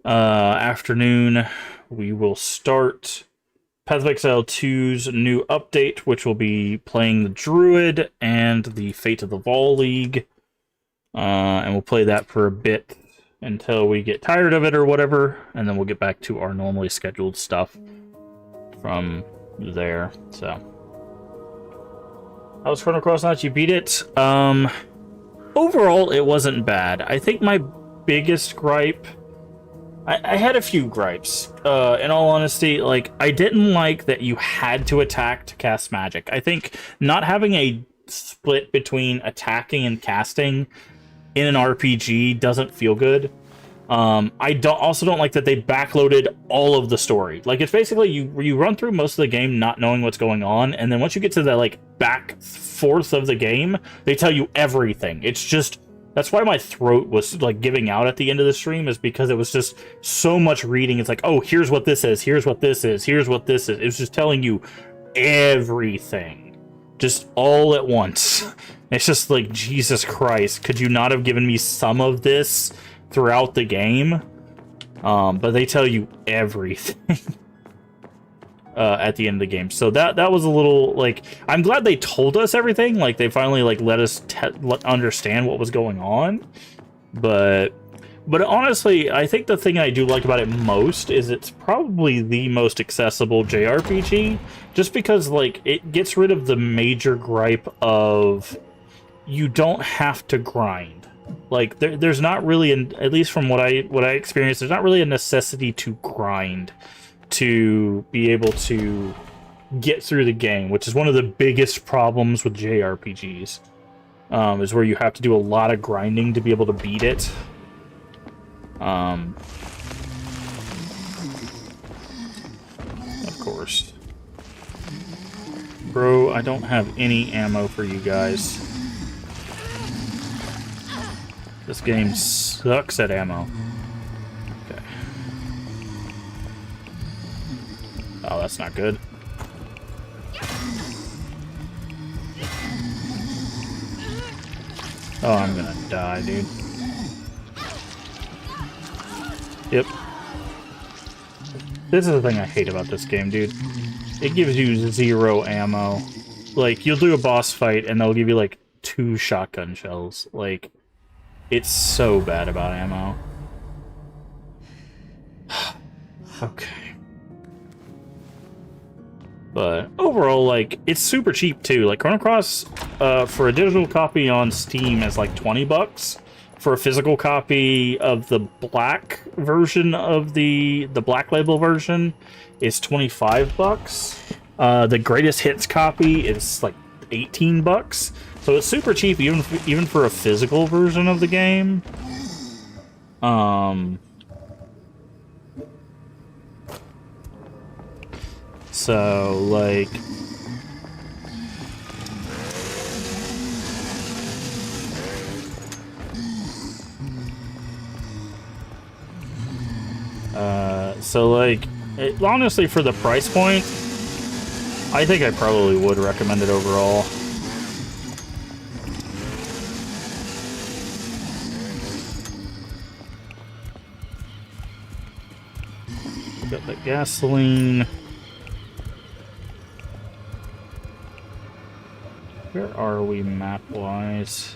afternoon, we will start Path of Exile 2's new update, which will be playing the Druid and the Fate of the Vol League. And we'll play that for a bit until we get tired of it or whatever, and then we'll get back to our normally scheduled stuff from there. So, how's Chrono Cross Knights? You beat it. Overall, it wasn't bad. I think my biggest gripe. I had a few gripes. In all honesty, like, I didn't like that you had to attack to cast magic. I think not having a split between attacking and casting in an RPG doesn't feel good. I also don't like that they backloaded all of the story. Like, it's basically you run through most of the game not knowing what's going on, and then once you get to the like back fourth of the game, they tell you everything. It's just that's why my throat was like giving out at the end of the stream, is because it was just so much reading. It's like, oh, here's what this is, here's what this is, here's what this is. It was just telling you everything, just all at once. It's just like, Jesus Christ, could you not have given me some of this throughout the game? But they tell you everything at the end of the game. So that was a little, like, I'm glad they told us everything. Like, they finally, like, let us understand what was going on. But honestly, I think the thing I do like about it most is it's probably the most accessible JRPG. Just because, like, it gets rid of the major gripe of you don't have to grind. Like, there's not really, at least from what I experienced, there's not really a necessity to grind to be able to get through the game, which is one of the biggest problems with JRPGs, is where you have to do a lot of grinding to be able to beat it. Of course. Bro, I don't have any ammo for you guys. This game sucks at ammo. Okay. Oh, that's not good. Oh, I'm gonna die, dude. Yep. This is the thing I hate about this game, dude. It gives you 0 ammo. Like, you'll do a boss fight and they'll give you, like, 2 shotgun shells. Like, it's so bad about ammo. Okay. But overall, like, it's super cheap too. Like, Chrono Cross, for a digital copy on Steam is like $20. For a physical copy of the black version of the black label version is $25. The greatest hits copy is like $18. So it's super cheap even for a physical version of the game. So, like, honestly, for the price point, I think I probably would recommend it overall. Got the gasoline. Where are we map-wise?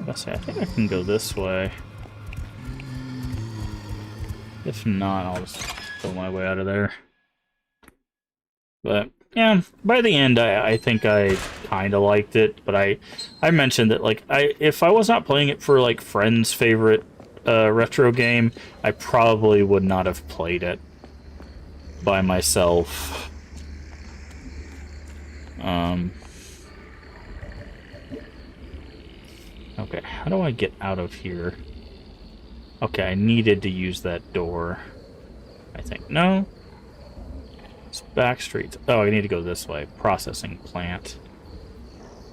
I think I can go this way. If not, I'll just go my way out of there. But yeah, by the end, I think I kind of liked it. But I mentioned that, like, if I was not playing it for like friends' favorite retro game, I probably would not have played it by myself. Okay, how do I get out of here? Okay, I needed to use that door. I think. No? It's back streets. Oh, I need to go this way. Processing plant.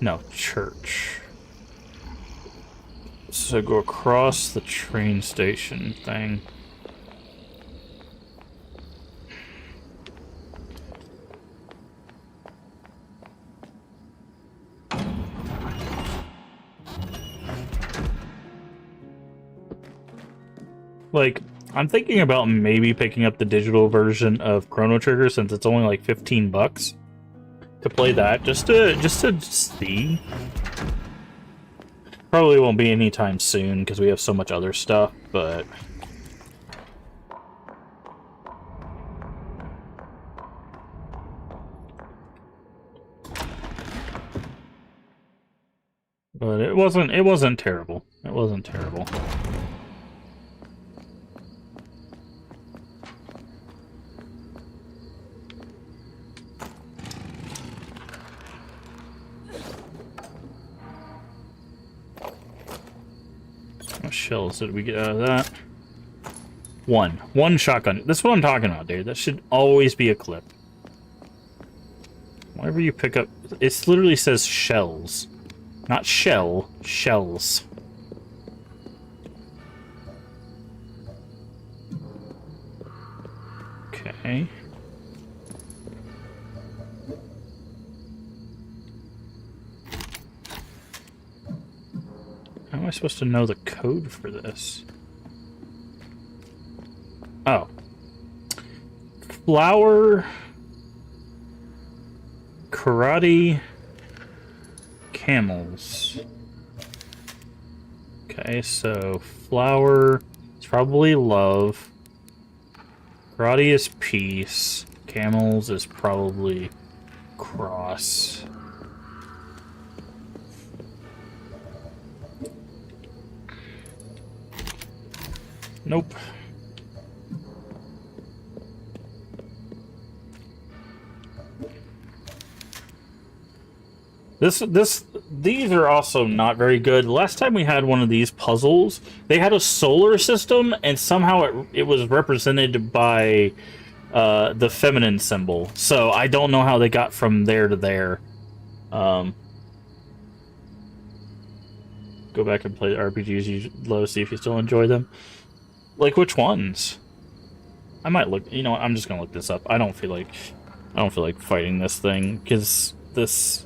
No, church. So go across the train station thing. Like, I'm thinking about maybe picking up the digital version of Chrono Trigger since it's only like $15 to play that, just to see. Probably won't be anytime soon because we have so much other stuff, but it wasn't terrible. It wasn't terrible. What shells did we get out of that? One shotgun. That's what I'm talking about, dude. That should always be a clip. Whenever you pick up, it literally says shells. Not shell, shells. Okay. How am I supposed to know the code for this? Oh. Flower... Karate... Camels. Okay, so flower is probably love. Karate is peace. Camels is probably cross. Nope. These are also not very good. Last time we had one of these puzzles, they had a solar system, and somehow it was represented by the feminine symbol. So I don't know how they got from there to there. Go back and play the RPGs you love, see if you still enjoy them. Like which ones? I might look. You know what? I'm just gonna look this up. I don't feel like fighting this thing because this.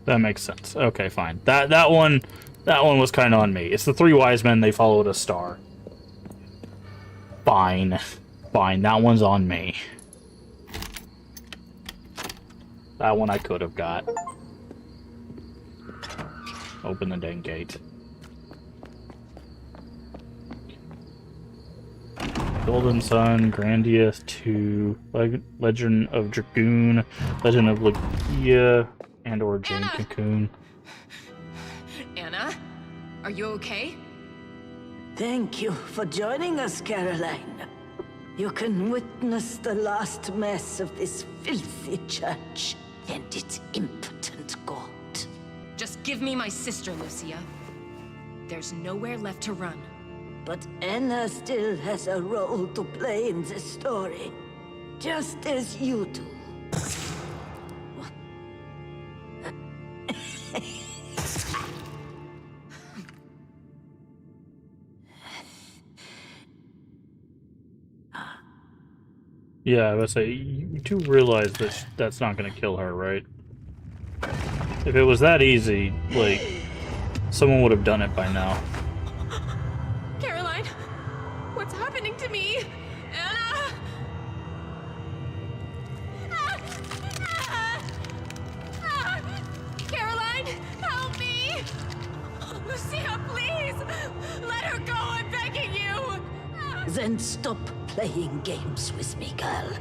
That makes sense. Okay, fine. That one was kind of on me. It's the three wise men. They followed a star. Fine. Fine. That one's on me. That one I could have got. Open the dang gate. Golden Sun, Grandia 2, Legend of Dragoon, Legend of Legia, and or Jane Cocoon. Anna, are you okay? Thank you for joining us, Caroline. You can witness the last mess of this filthy church and its impotent god. Just give me my sister, Lucia. There's nowhere left to run. But Anna still has a role to play in this story, just as you do. Yeah, I would say, you do realize that that's not going to kill her, right? If it was that easy, like, someone would have done it by now. Caroline, what's happening to me? Anna! Caroline, help me! Lucia, please! Let her go, I'm begging you! Then stop playing games with me, girl.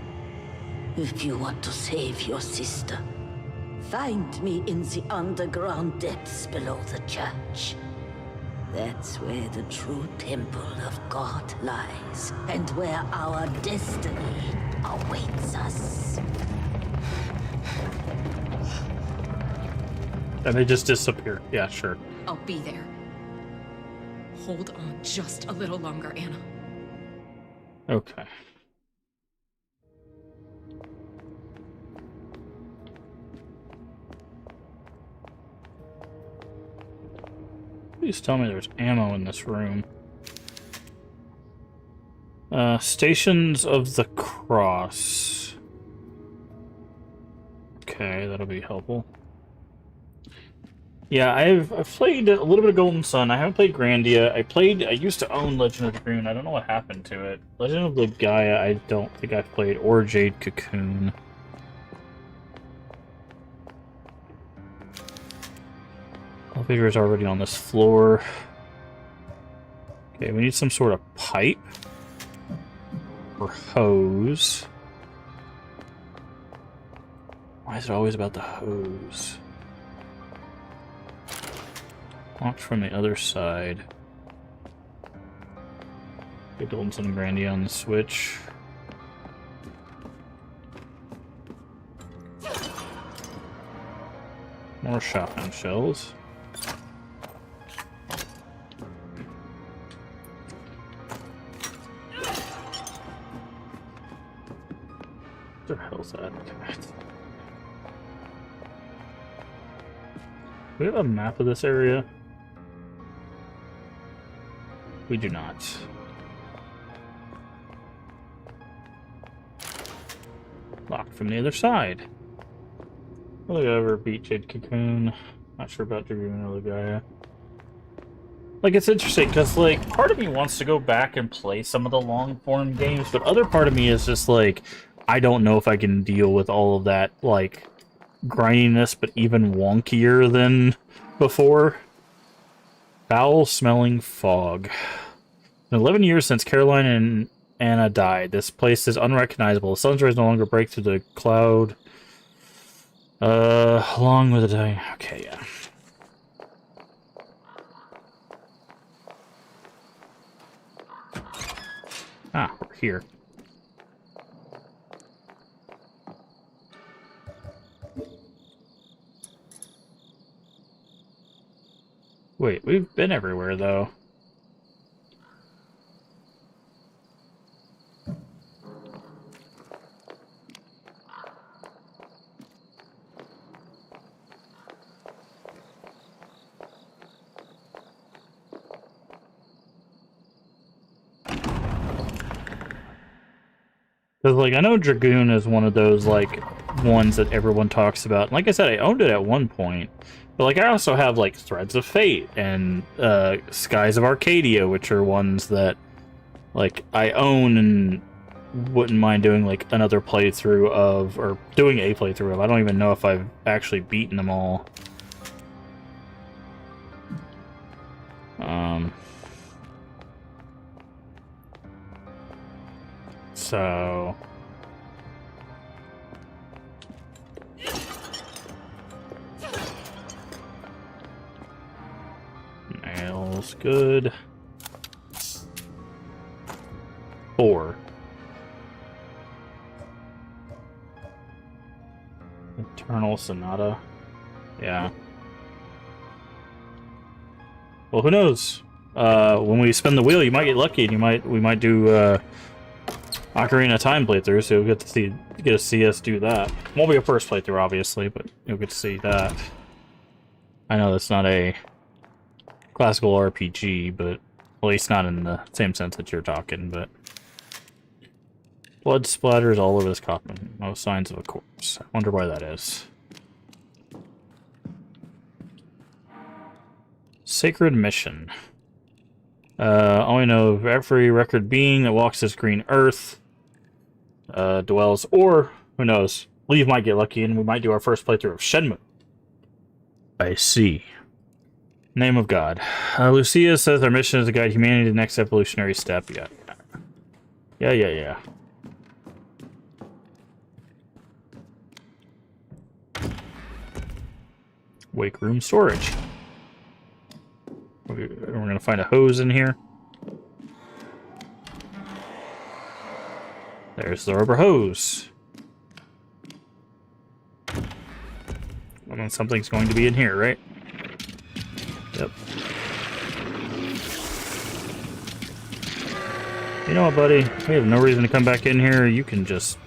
If you want to save your sister, find me in the underground depths below the church. That's where the true temple of God lies, and where our destiny awaits us. And they just disappear. Yeah, sure. I'll be there. Hold on just a little longer, Anna. Okay. Please tell me there's ammo in this room. Stations of the Cross. Okay, that'll be helpful. Yeah, I've played a little bit of Golden Sun. I haven't played Grandia. I used to own Legend of the Dragoon. I don't know what happened to it. Legend of the Gaia, I don't think I've played, or Jade Cocoon. Elevator is already on this floor. Okay, we need some sort of pipe or hose. Why is it always about the hose? Locked from the other side. Get Golden Sun and Brandy on the switch. More shotgun shells. Where the hell's that? Do we have a map of this area? We do not. Locked from the other side. Will I ever beat Jade Cocoon? Not sure about Dragoon or Gaia. Like, it's interesting, because, like, part of me wants to go back and play some of the long-form games, but other part of me is just, like, I don't know if I can deal with all of that, like, grindiness, but even wonkier than before. Foul-smelling fog. 11 years since Caroline and Anna died. This place is unrecognizable. The sun's rays no longer break through the cloud. Along with the dying... Okay, yeah. Ah, we're here. Wait, we've been everywhere, though. Because, like, I know Dragoon is one of those, like, ones that everyone talks about. Like I said, I owned it at one point. But, like, I also have, like, Threads of Fate and Skies of Arcadia, which are ones that, like, I own and wouldn't mind doing, like, another playthrough of, or doing a playthrough of. I don't even know if I've actually beaten them all. So... Nails, good. 4. Eternal Sonata. Yeah. Well, who knows? When we spin the wheel, you might get lucky, and we might do Ocarina of Time playthrough, so you'll get to see us do that. Won't be a first playthrough, obviously, but you'll get to see that. I know that's not a classical RPG, but at least not in the same sense that you're talking, but... Blood splatters all over this coffin. No signs of a corpse. I wonder why that is. Sacred Mission. All we know of every record being that walks this green earth dwells, or, who knows, Leave might get lucky and we might do our first playthrough of Shenmue. I see. Name of God. Lucia says our mission is to guide humanity to the next evolutionary step. Yeah. Wake room storage. We're gonna find a hose in here. There's the rubber hose. And then something's going to be in here, right? Yep. You know what, buddy? We have no reason to come back in here. You can just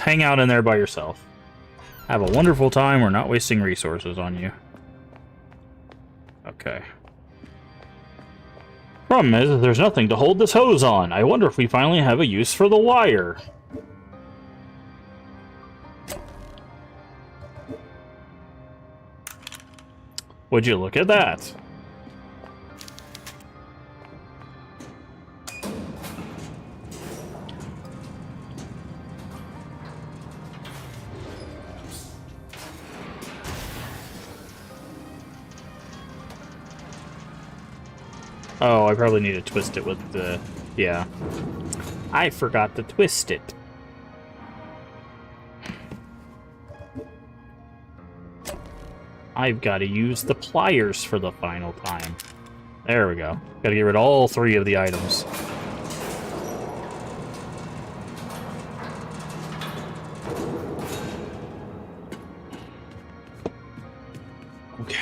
hang out in there by yourself. Have a wonderful time. We're not wasting resources on you. Okay. Problem is, there's nothing to hold this hose on. I wonder if we finally have a use for the wire. Would you look at that? Oh, I probably need to twist it with the... yeah. I forgot to twist it. I've got to use the pliers for the final time. There we go. Got to get rid of all 3 of the items. Okay.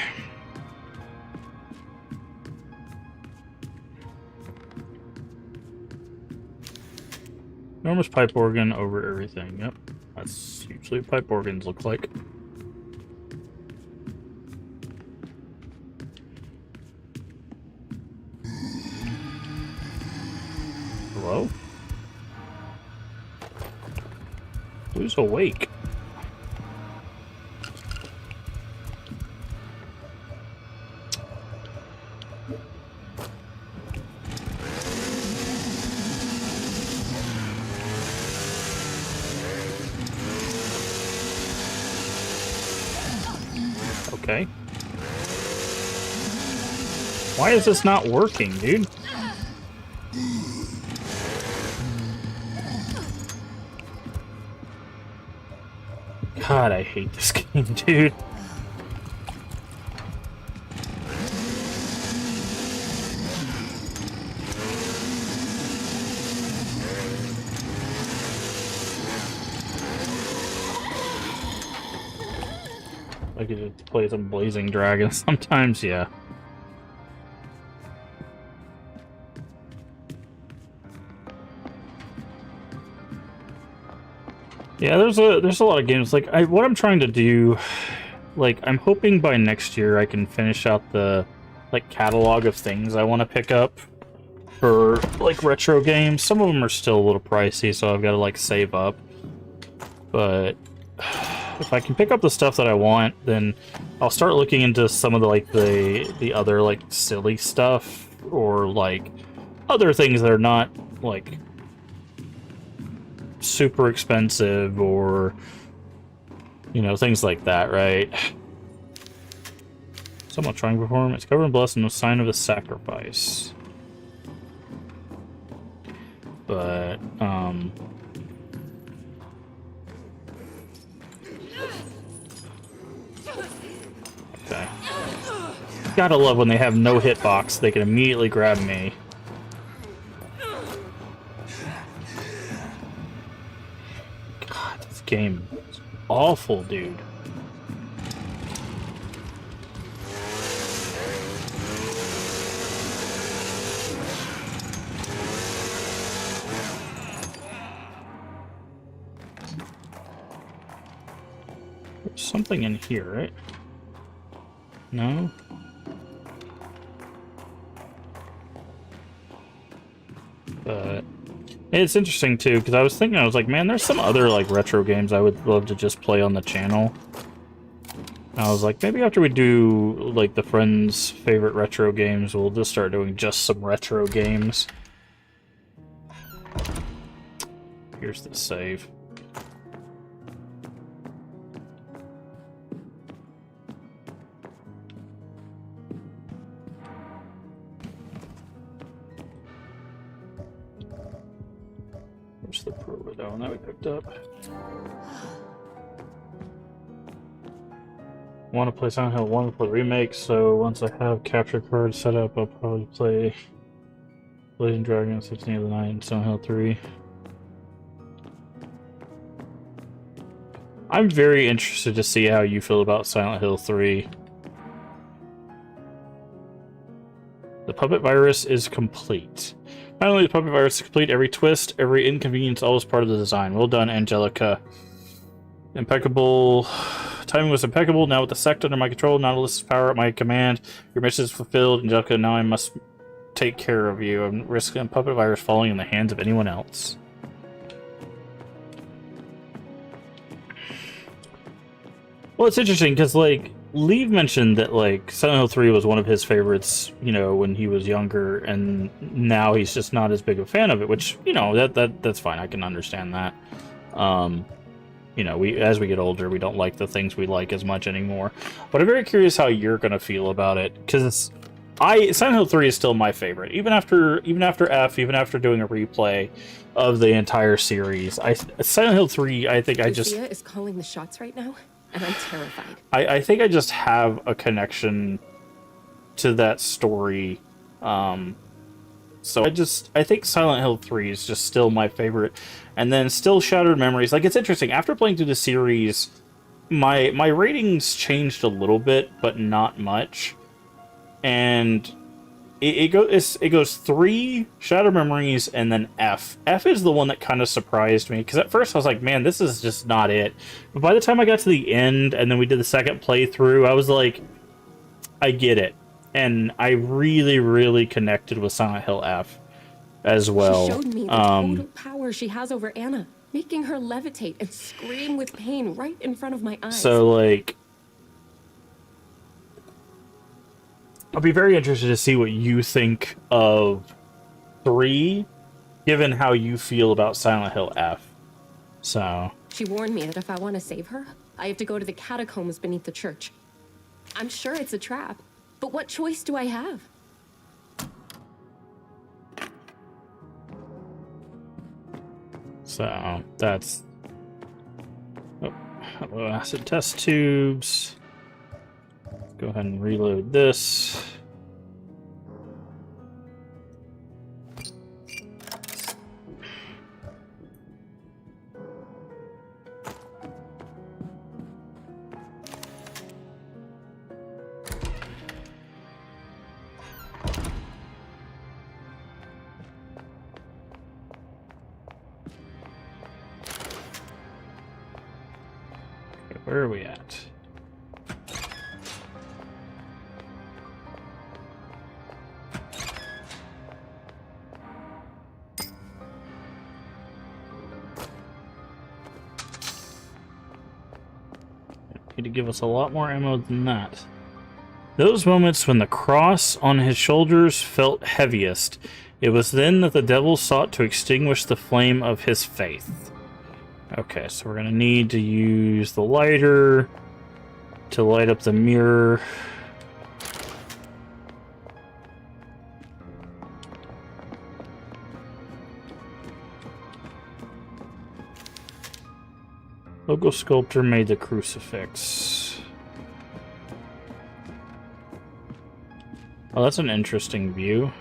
Enormous pipe organ over everything. Yep. That's usually what pipe organs look like. Hello? Who's awake? Okay. Why is this not working, dude? God, I hate this game, dude. I could just play some Blazing Dragon sometimes, yeah. Yeah, there's a lot of games like what I'm trying to do, like I'm hoping by next year I can finish out the like catalog of things I want to pick up for like retro games. Some of them are still a little pricey, so I've got to like save up. But if I can pick up the stuff that I want, then I'll start looking into some of the like the other like silly stuff or like other things that are not like super expensive or, you know, things like that, right? Somewhat trying to perform. It's covered in blood and no sign of a sacrifice. But, okay. Gotta love when they have no hitbox, they can immediately grab me. God, this game is awful, dude. There's something in here, right? No? But it's interesting too, because I was thinking, I was like, man, there's some other like retro games I would love to just play on the channel. And I was like, maybe after we do like the friends' favorite retro games, we'll just start doing just some retro games. Here's the save. Where's the Providone that we picked up? want to play Silent Hill 1 for the remake, so once I have capture cards set up, I'll probably play Blazing Dragon, 16 of the Night, and Silent Hill 3. I'm very interested to see how you feel about Silent Hill 3. The puppet virus is complete. Not only the puppet virus is complete, every twist, every inconvenience, all was part of the design. Well done, Angelica. Impeccable. Timing was impeccable. Now with the sect under my control, Nautilus's power at my command, your mission is fulfilled. Angelica, now I must take care of you. I'm risking a puppet virus falling in the hands of anyone else. Well, it's interesting because, like, Leave mentioned that, like, Silent Hill 3 was one of his favorites, you know, when he was younger, and now he's just not as big a fan of it, which, you know, that's fine. I can understand that. You know, as we get older, we don't like the things we like as much anymore. But I'm very curious how you're going to feel about it, because Silent Hill 3 is still my favorite. Even after F, even after doing a replay of the entire series, Silent Hill 3, I think Lucia is calling the shots right now, and I'm terrified. I think I just have a connection to that story. So I think Silent Hill 3 is just still my favorite. And then still Shattered Memories. Like, it's interesting. After playing through the series, my ratings changed a little bit, but not much. And it goes 3, Shattered Memories, and then F. F is the one that kind of surprised me, because at first I was like, man, this is just not it. But by the time I got to the end, and then we did the second playthrough, I was like, I get it. And I really, really connected with Silent Hill F as well. She showed me the total power she has over Anna, making her levitate and scream with pain right in front of my eyes. So, like, I'll be very interested to see what you think of 3, given how you feel about Silent Hill F. So she warned me that if I want to save her, I have to go to the catacombs beneath the church. I'm sure it's a trap, but what choice do I have? So that's acid test tubes. Go ahead and reload this. Okay, where are we at? Need to give us a lot more ammo than that. Those moments when the cross on his shoulders felt heaviest, it was then that the devil sought to extinguish the flame of his faith. Okay, so we're gonna need to use the lighter to light up the mirror. Local sculptor made the crucifix. Oh, that's an interesting view.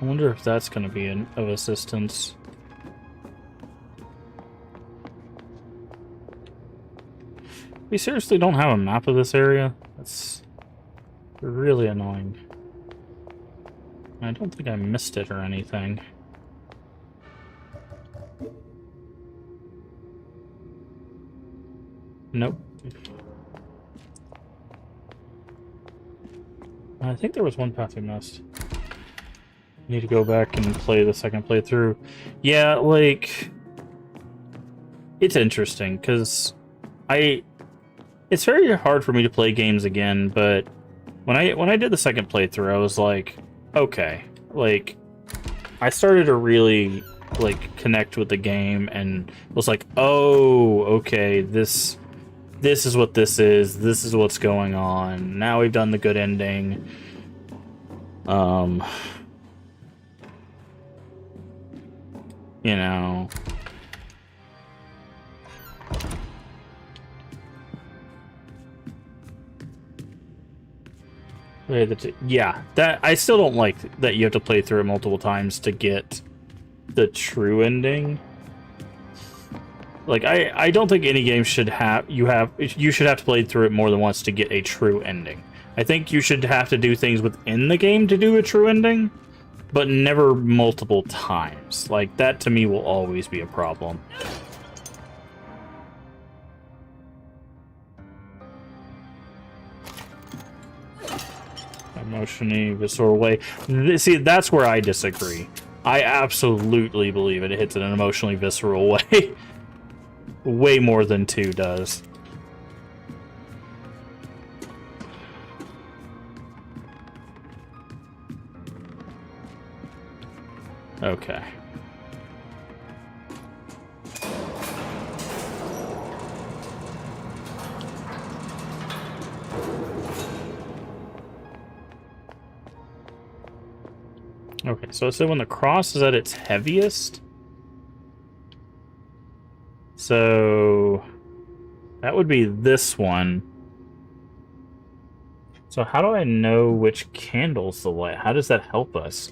I wonder if that's going to be of assistance. We seriously don't have a map of this area? That's really annoying. I don't think I missed it or anything. Nope. I think there was one path we missed. Need to go back and play the second playthrough. Yeah, like, it's interesting because it's very hard for me to play games again, but when I did the second playthrough, I was like, okay, like, I started to really like connect with the game and was like, oh, okay, this is what this is. This is what's going on. Now we've done the good ending. You know. Yeah, that I still don't like that you have to play through it multiple times to get the true ending. Like I don't think any game should have you should have to play through it more than once to get a true ending. I think you should have to do things within the game to do a true ending, but never multiple times. Like that to me will always be a problem. Emotionally visceral way. See, that's where I disagree. I absolutely believe it hits in an emotionally visceral way. Way more than 2 does. Okay. Okay, so it said when the cross is at its heaviest. So that would be this one. So how do I know which candle's the light? How does that help us?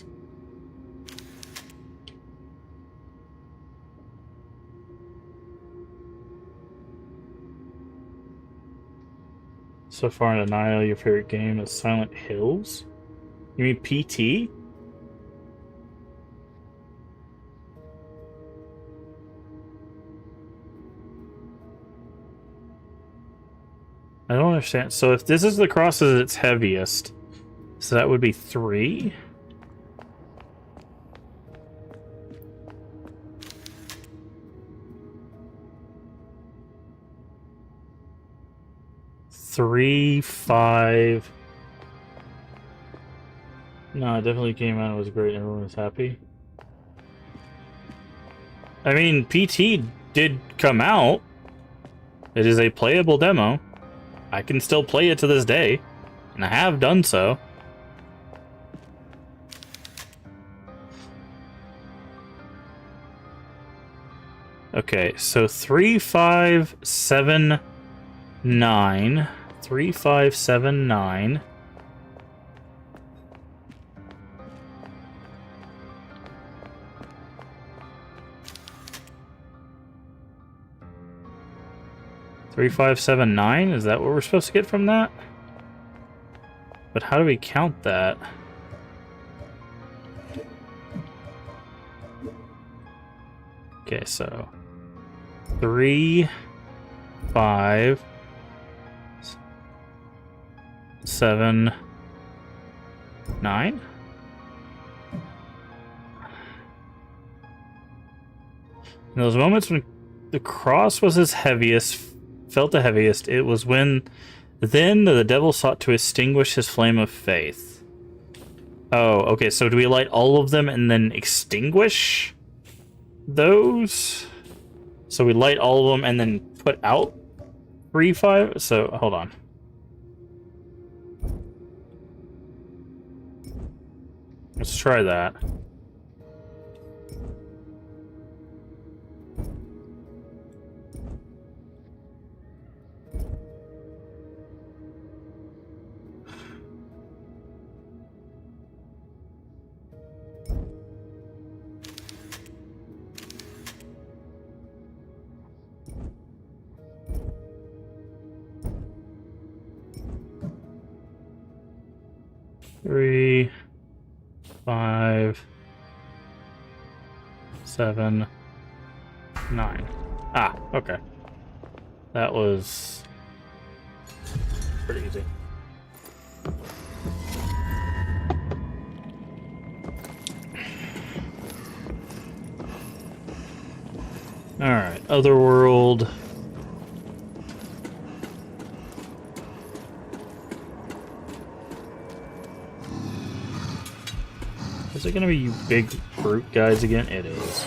So far in denial, your favorite game is Silent Hills? You mean PT? I don't understand. So if this is the cross at its heaviest, so that would be 3. Three, 5. No, it definitely came out. It was great. Everyone was happy. I mean, PT did come out. It is a playable demo. I can still play it to this day, and I have done so. Okay, so 3, 5, 7, 9. 3, 5, 7, 9. Three, 5, 7, 9? Is that what we're supposed to get from that? But how do we count that? Okay, so 3, 5, 7, 9? In those moments when the cross was his heaviest, felt the heaviest, it was when then the devil sought to extinguish his flame of faith. Oh, okay, so do we light all of them and then extinguish those? So we light all of them and then put out 3, 5? So, hold on. Let's try that. Three, 5, 7, 9. Ah, okay. That was pretty easy. Alright, Otherworld. Is it gonna be you big brute guys again? It is.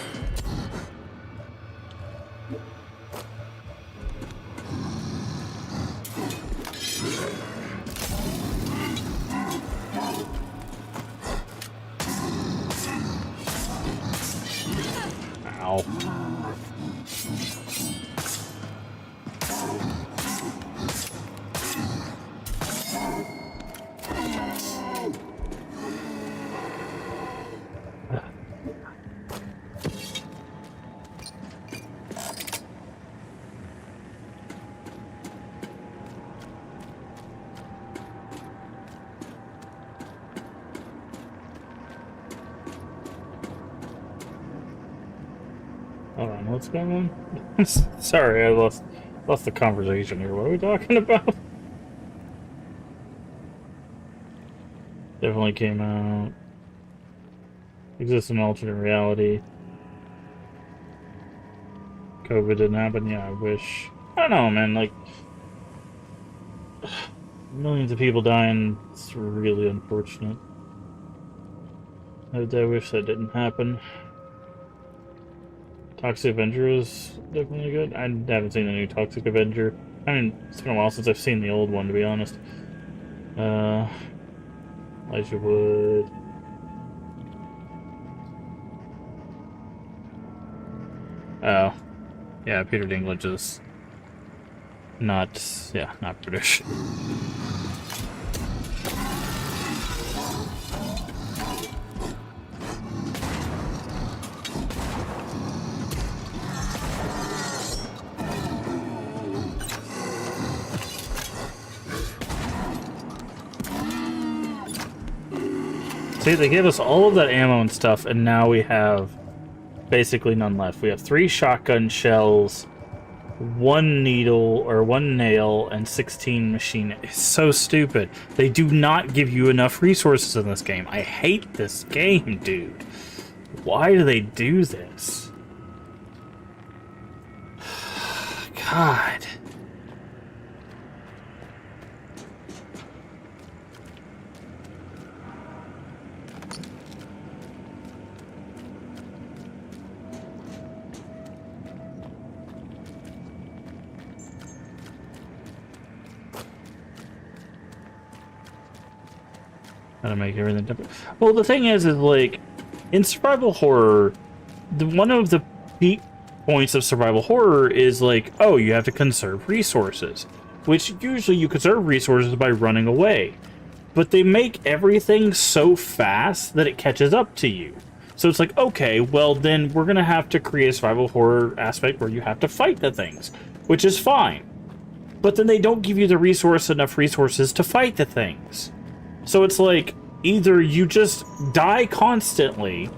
Ow. Hold on, what's going on? Sorry, I lost the conversation here. What are we talking about? Definitely came out. Exists in alternate reality. COVID didn't happen. Yeah, I wish. I don't know, man. Like, millions of people dying. It's really unfortunate. I wish that didn't happen. Toxic Avenger is definitely good. I haven't seen the new Toxic Avenger. I mean, it's been a while since I've seen the old one, to be honest. Elijah Wood. Oh. Yeah, Peter Dinklage is not British. See, they gave us all of that ammo and stuff, and now we have basically none left. We have 3 shotgun shells, 1 needle, or 1 nail, and 16 machine. It's so stupid. They do not give you enough resources in this game. I hate this game, dude. Why do they do this? God. How to make everything different. Well, the thing is like, in survival horror, one of the peak points of survival horror is like, oh, you have to conserve resources, which usually you conserve resources by running away. But they make everything so fast that it catches up to you. So it's like, okay, well then we're gonna have to create a survival horror aspect where you have to fight the things, which is fine. But then they don't give you enough resources to fight the things. So it's like, either you just die constantly,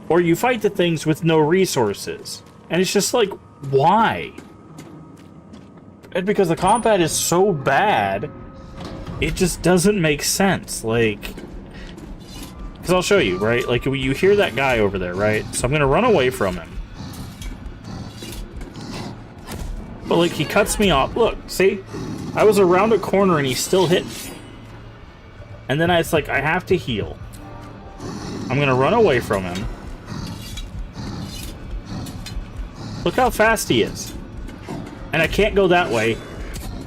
or you fight the things with no resources. And it's just like, why? And because the combat is so bad, it just doesn't make sense. Like, because I'll show you, right? Like, you hear that guy over there, right? So I'm gonna run away from him. But like, he cuts me off. Look, see? I was around a corner and he still hit me. And then it's like, I have to heal. I'm gonna run away from him. Look how fast he is. And I can't go that way.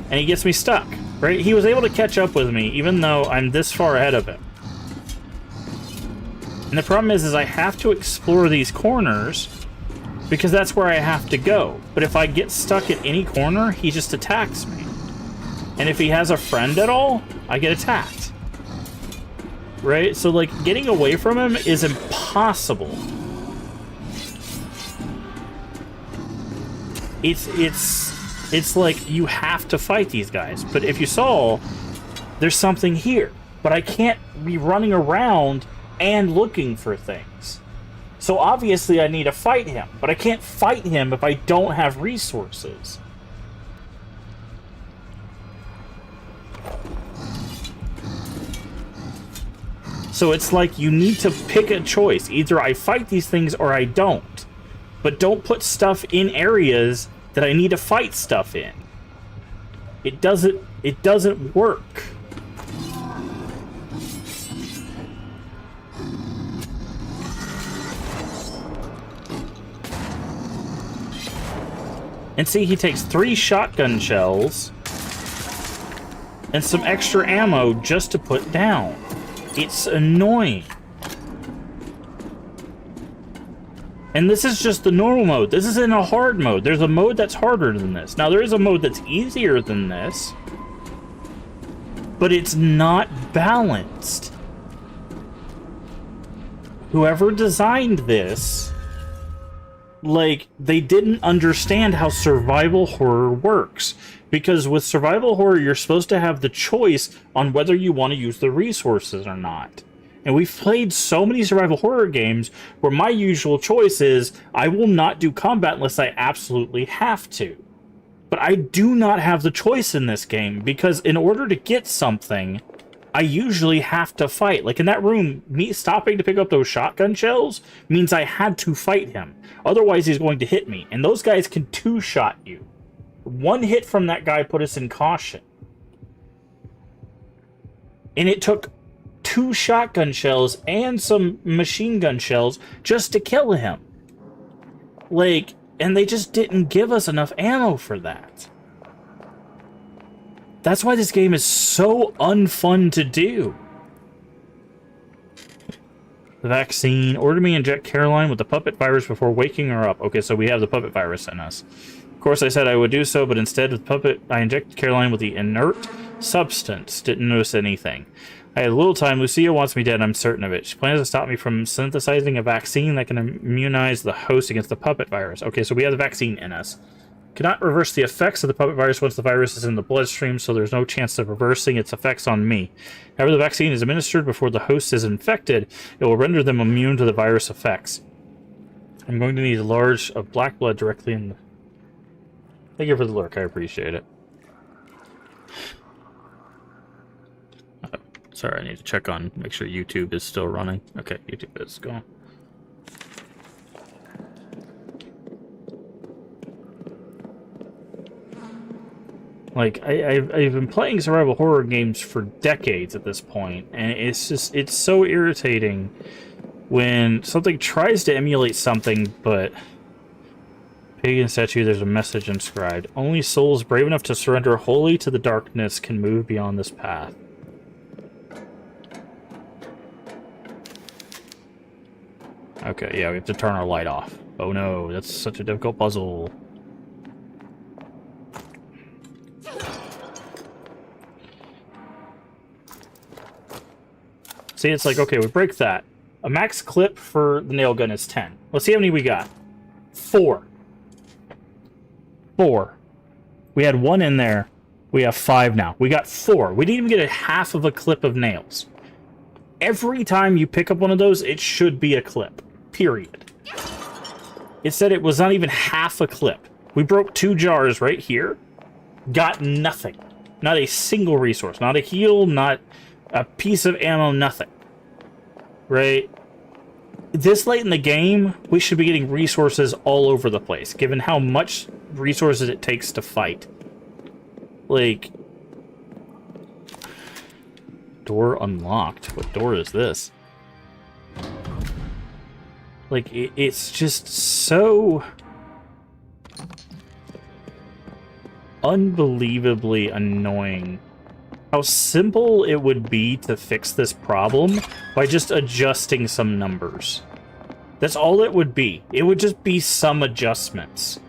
And he gets me stuck, right? He was able to catch up with me, even though I'm this far ahead of him. And the problem is I have to explore these corners, because that's where I have to go. But if I get stuck at any corner, he just attacks me. And if he has a friend at all, I get attacked. Right? So, like, getting away from him is impossible. It's like you have to fight these guys. But if you saw, there's something here. But I can't be running around and looking for things. So obviously I need to fight him. But I can't fight him if I don't have resources. So it's like you need to pick a choice. Either I fight these things or I don't. But don't put stuff in areas that I need to fight stuff in. It doesn't work. And see, he takes 3 shotgun shells and some extra ammo just to put down. It's annoying. And this is just the normal mode. This is in a hard mode. There's a mode that's harder than this. Now, there is a mode that's easier than this, but it's not balanced. Whoever designed this, like, they didn't understand how survival horror works. Because with survival horror, you're supposed to have the choice on whether you want to use the resources or not. And we've played so many survival horror games where my usual choice is I will not do combat unless I absolutely have to. But I do not have the choice in this game, because in order to get something, I usually have to fight. Like in that room, me stopping to pick up those shotgun shells means I had to fight him. Otherwise, he's going to hit me. And those guys can two-shot you. One hit from that guy put us in caution. And it took 2 shotgun shells and some machine gun shells just to kill him. Like, and they just didn't give us enough ammo for that. That's why this game is so unfun to do. The vaccine. Order me inject Caroline with the puppet virus before waking her up. Okay, so we have the puppet virus in us. Of course, I said I would do so, but instead of puppet, I injected Caroline with the inert substance. Didn't notice anything. I had a little time. Lucia wants me dead, I'm certain of it. She plans to stop me from synthesizing a vaccine that can immunize the host against the puppet virus. Okay, so we have the vaccine in us. Cannot reverse the effects of the puppet virus once the virus is in the bloodstream, so there's no chance of reversing its effects on me. However, the vaccine is administered before the host is infected. It will render them immune to the virus effects. I'm going to need a large of black blood directly in the... Thank you for the lurk, I appreciate it. Sorry, I need to check on, make sure YouTube is still running. Okay, YouTube is gone. Like, I've been playing survival horror games for decades at this point, and it's so irritating when something tries to emulate something, but... Pagan statue, there's a message inscribed. Only souls brave enough to surrender wholly to the darkness can move beyond this path. Okay, yeah, we have to turn our light off. Oh no, that's such a difficult puzzle. See, it's like, okay, we break that. A max clip for the nail gun is 10. Let's see how many we got. 4. 4. We had 1 in there. We have 5 now. We got 4. We didn't even get a half of a clip of nails. Every time you pick up one of those, it should be a clip. Period. It said it was not even half a clip. We broke 2 jars right here. Got nothing. Not a single resource. Not a heal, not a piece of ammo, nothing. Right? This late in the game, we should be getting resources all over the place, given how much resources it takes to fight. Like... Door unlocked. What door is this? Like, it's just so... unbelievably annoying how simple it would be to fix this problem by just adjusting some numbers. That's all it would be. It would just be some adjustments.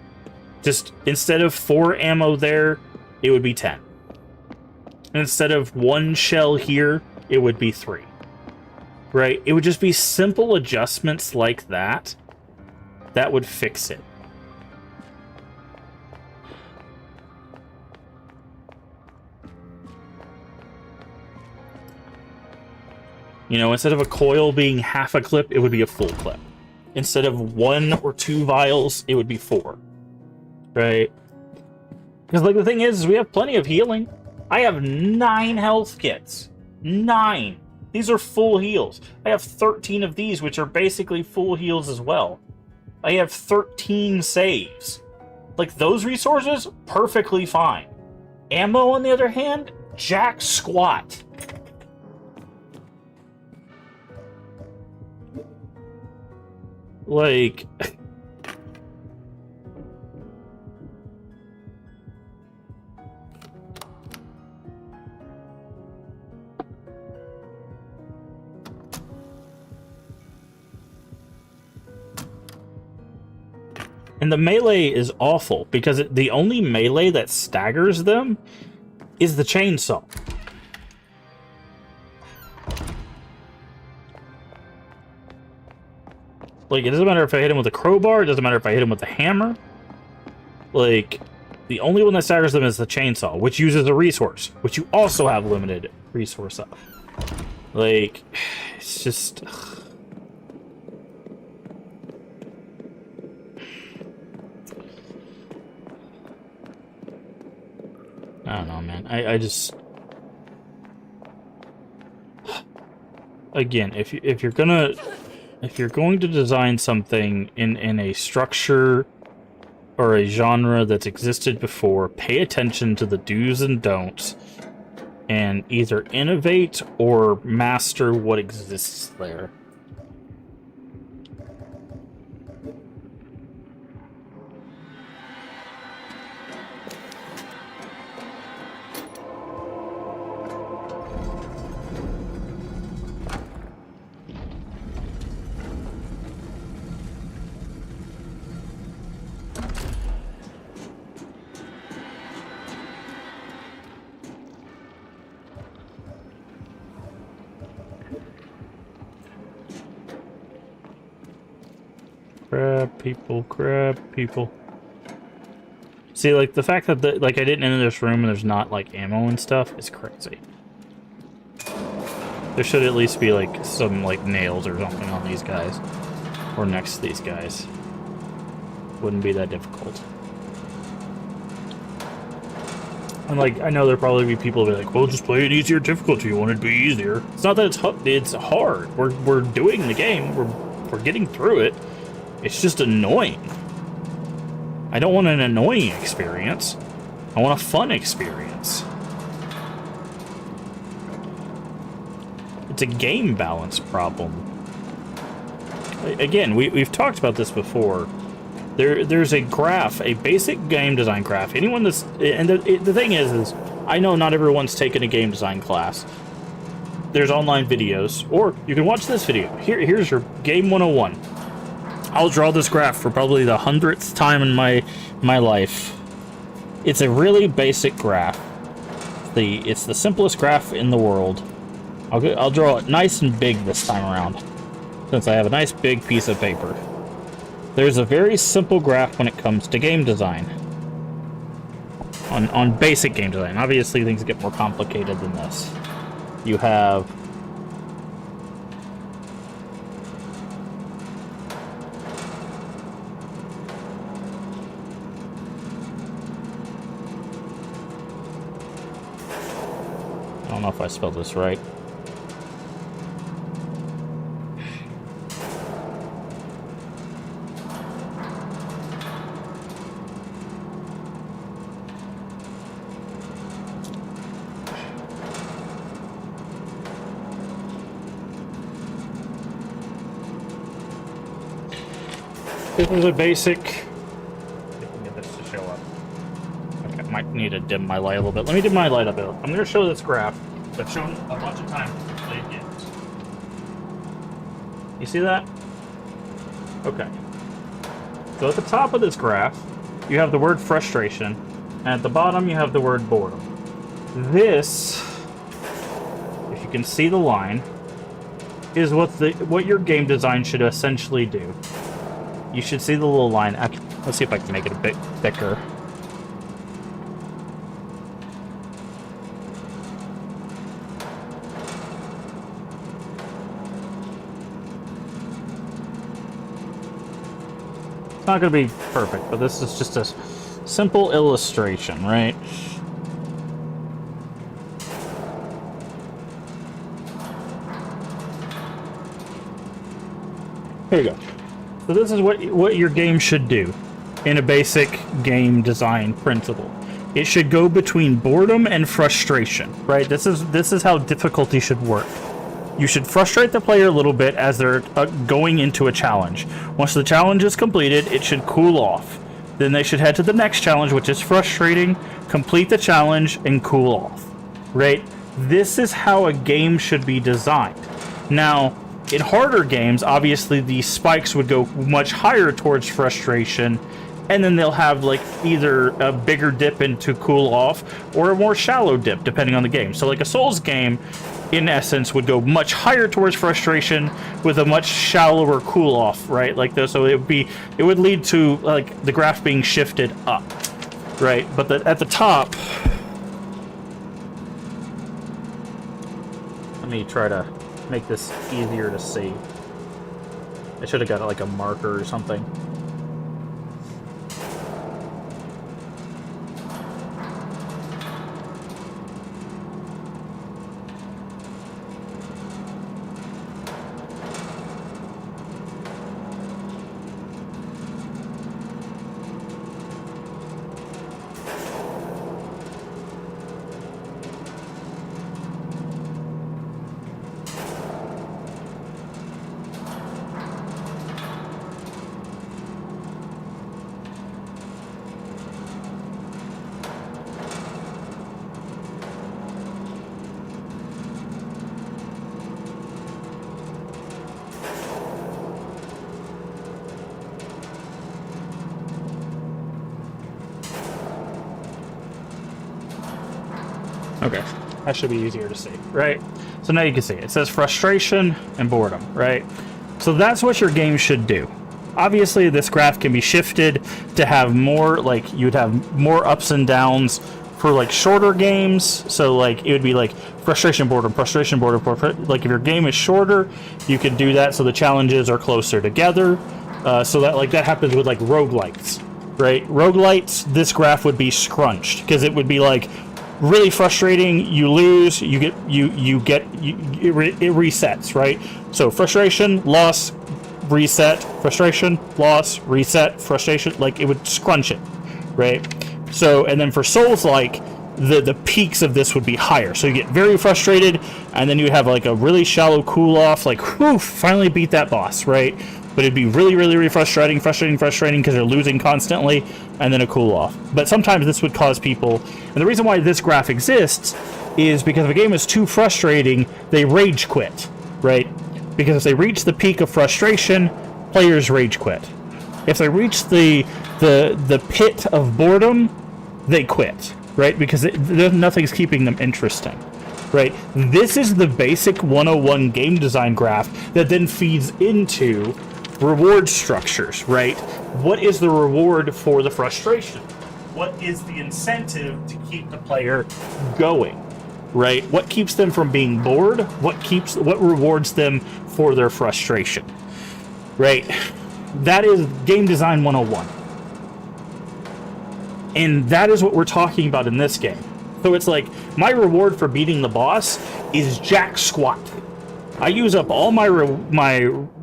Just, instead of 4 ammo there, it would be 10. Instead of 1 shell here, it would be 3. Right? It would just be simple adjustments like that that would fix it. You know, instead of a coil being half a clip, it would be a full clip. Instead of 1 or 2 vials, it would be 4. Right? Because, like, the thing is we have plenty of healing. I have 9 health kits. 9! These are full heals. I have 13 of these, which are basically full heals as well. I have 13 saves. Like, those resources, perfectly fine. Ammo, on the other hand, jack squat. Like... And the melee is awful, because the only melee that staggers them is the chainsaw. Like, it doesn't matter if I hit him with a crowbar, it doesn't matter if I hit him with a hammer. Like, the only one that staggers them is the chainsaw, which uses a resource, which you also have limited resource of. Like, It's just... I don't know, man. I just... Again, if you're going to design something in a structure or a genre that's existed before, pay attention to the do's and don'ts, and either innovate or master what exists there. Grab people. See, like, the fact that, like, I didn't enter this room and there's not, like, ammo and stuff is crazy. There should at least be, like, some, like, nails or something on these guys. Or next to these guys. Wouldn't be that difficult. And, like, I know there'll probably be people who be like, well, just play an easier difficulty. You want it to be easier. It's not that it's hard. We're doing the game. We're getting through it. It's just annoying. I don't want an annoying experience. I want a fun experience. It's a game balance problem. Again, we've talked about this before. There's a graph, a basic game design graph. Anyone that's... And the thing is I know not everyone's taken a game design class. There's online videos, or you can watch this video. Here's your Game 101. I'll draw this graph for probably the 100th time in my life. It's a really basic graph. It's the simplest graph in the world. I'll draw it nice and big this time around, since I have a nice big piece of paper. There's a very simple graph when it comes to game design. On basic game design. Obviously, things get more complicated than this. You have... I don't know if I spelled this right. This is a basic... If we can get this to show up. Okay, I might need to dim my light a little bit. Let me dim my light a bit. I'm going to show this graph that's shown a bunch of times in played games. You see that? Okay. So at the top of this graph, you have the word frustration, and at the bottom you have the word boredom. This, if you can see the line, is what your game design should essentially do. You should see the little line. Let's see if I can make it a bit thicker. It's not going to be perfect, but this is just a simple illustration, right? Here you go. So this is what your game should do in a basic game design principle. It should go between boredom and frustration, right? This is how difficulty should work. You should frustrate the player a little bit as they're going into a challenge. Once the challenge is completed, it should cool off. Then they should head to the next challenge, which is frustrating, complete the challenge, and cool off, right? This is how a game should be designed. Now, in harder games, obviously these spikes would go much higher towards frustration, and then they'll have like either a bigger dip into cool off or a more shallow dip depending on the game. So like a Souls game, in essence, would go much higher towards frustration with a much shallower cool off, right? Like this, so it would lead to like the graph being shifted up, right? But at the top, let me try to make this easier to see. I should have got like a marker or something. Okay, that should be easier to see, right? So now you can see it says frustration and boredom, right? So that's what your game should do. Obviously, this graph can be shifted to have more, like, you'd have more ups and downs for, like, shorter games. So, like, it would be, like, frustration, boredom, like, if your game is shorter, you could do that so the challenges are closer together. So that, like, that happens with, like, roguelites, right? Roguelites, this graph would be scrunched, because it would be, like, really frustrating, you lose, it resets, right? So frustration, loss, reset, frustration, loss, reset, frustration, like it would scrunch it, right? So, and then for Souls, like, the peaks of this would be higher. So you get very frustrated, and then you have like a really shallow cool off, like, whew, finally beat that boss, right? But it'd be really, really, really frustrating because you're losing constantly, and then a cool off. But sometimes this would cause people, and the reason why this graph exists is because if a game is too frustrating, they rage quit, right? Because if they reach the peak of frustration, players rage quit. If they reach the pit of boredom, they quit, right? Because nothing's keeping them interesting, right? This is the basic 101 game design graph that then feeds into reward structures, right? What is the reward for the frustration? What is the incentive to keep the player going, right? What keeps them from being bored? What rewards them for their frustration, right? That is game design 101. And that is what we're talking about in this game. So it's like, my reward for beating the boss is jack squat. I use up all my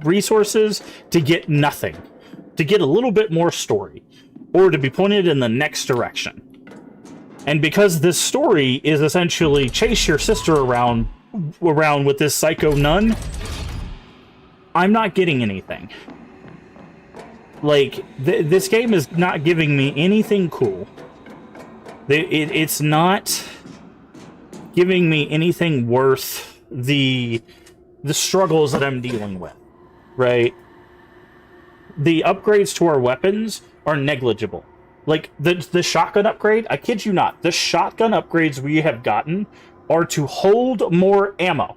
resources to get nothing, to get a little bit more story, or to be pointed in the next direction. And because this story is essentially chase your sister around with this psycho nun, I'm not getting anything. Like, this game is not giving me anything cool. It's not giving me anything worth the struggles that I'm dealing with, right? The upgrades to our weapons are negligible. Like, the shotgun upgrade, I kid you not, the shotgun upgrades we have gotten are to hold more ammo.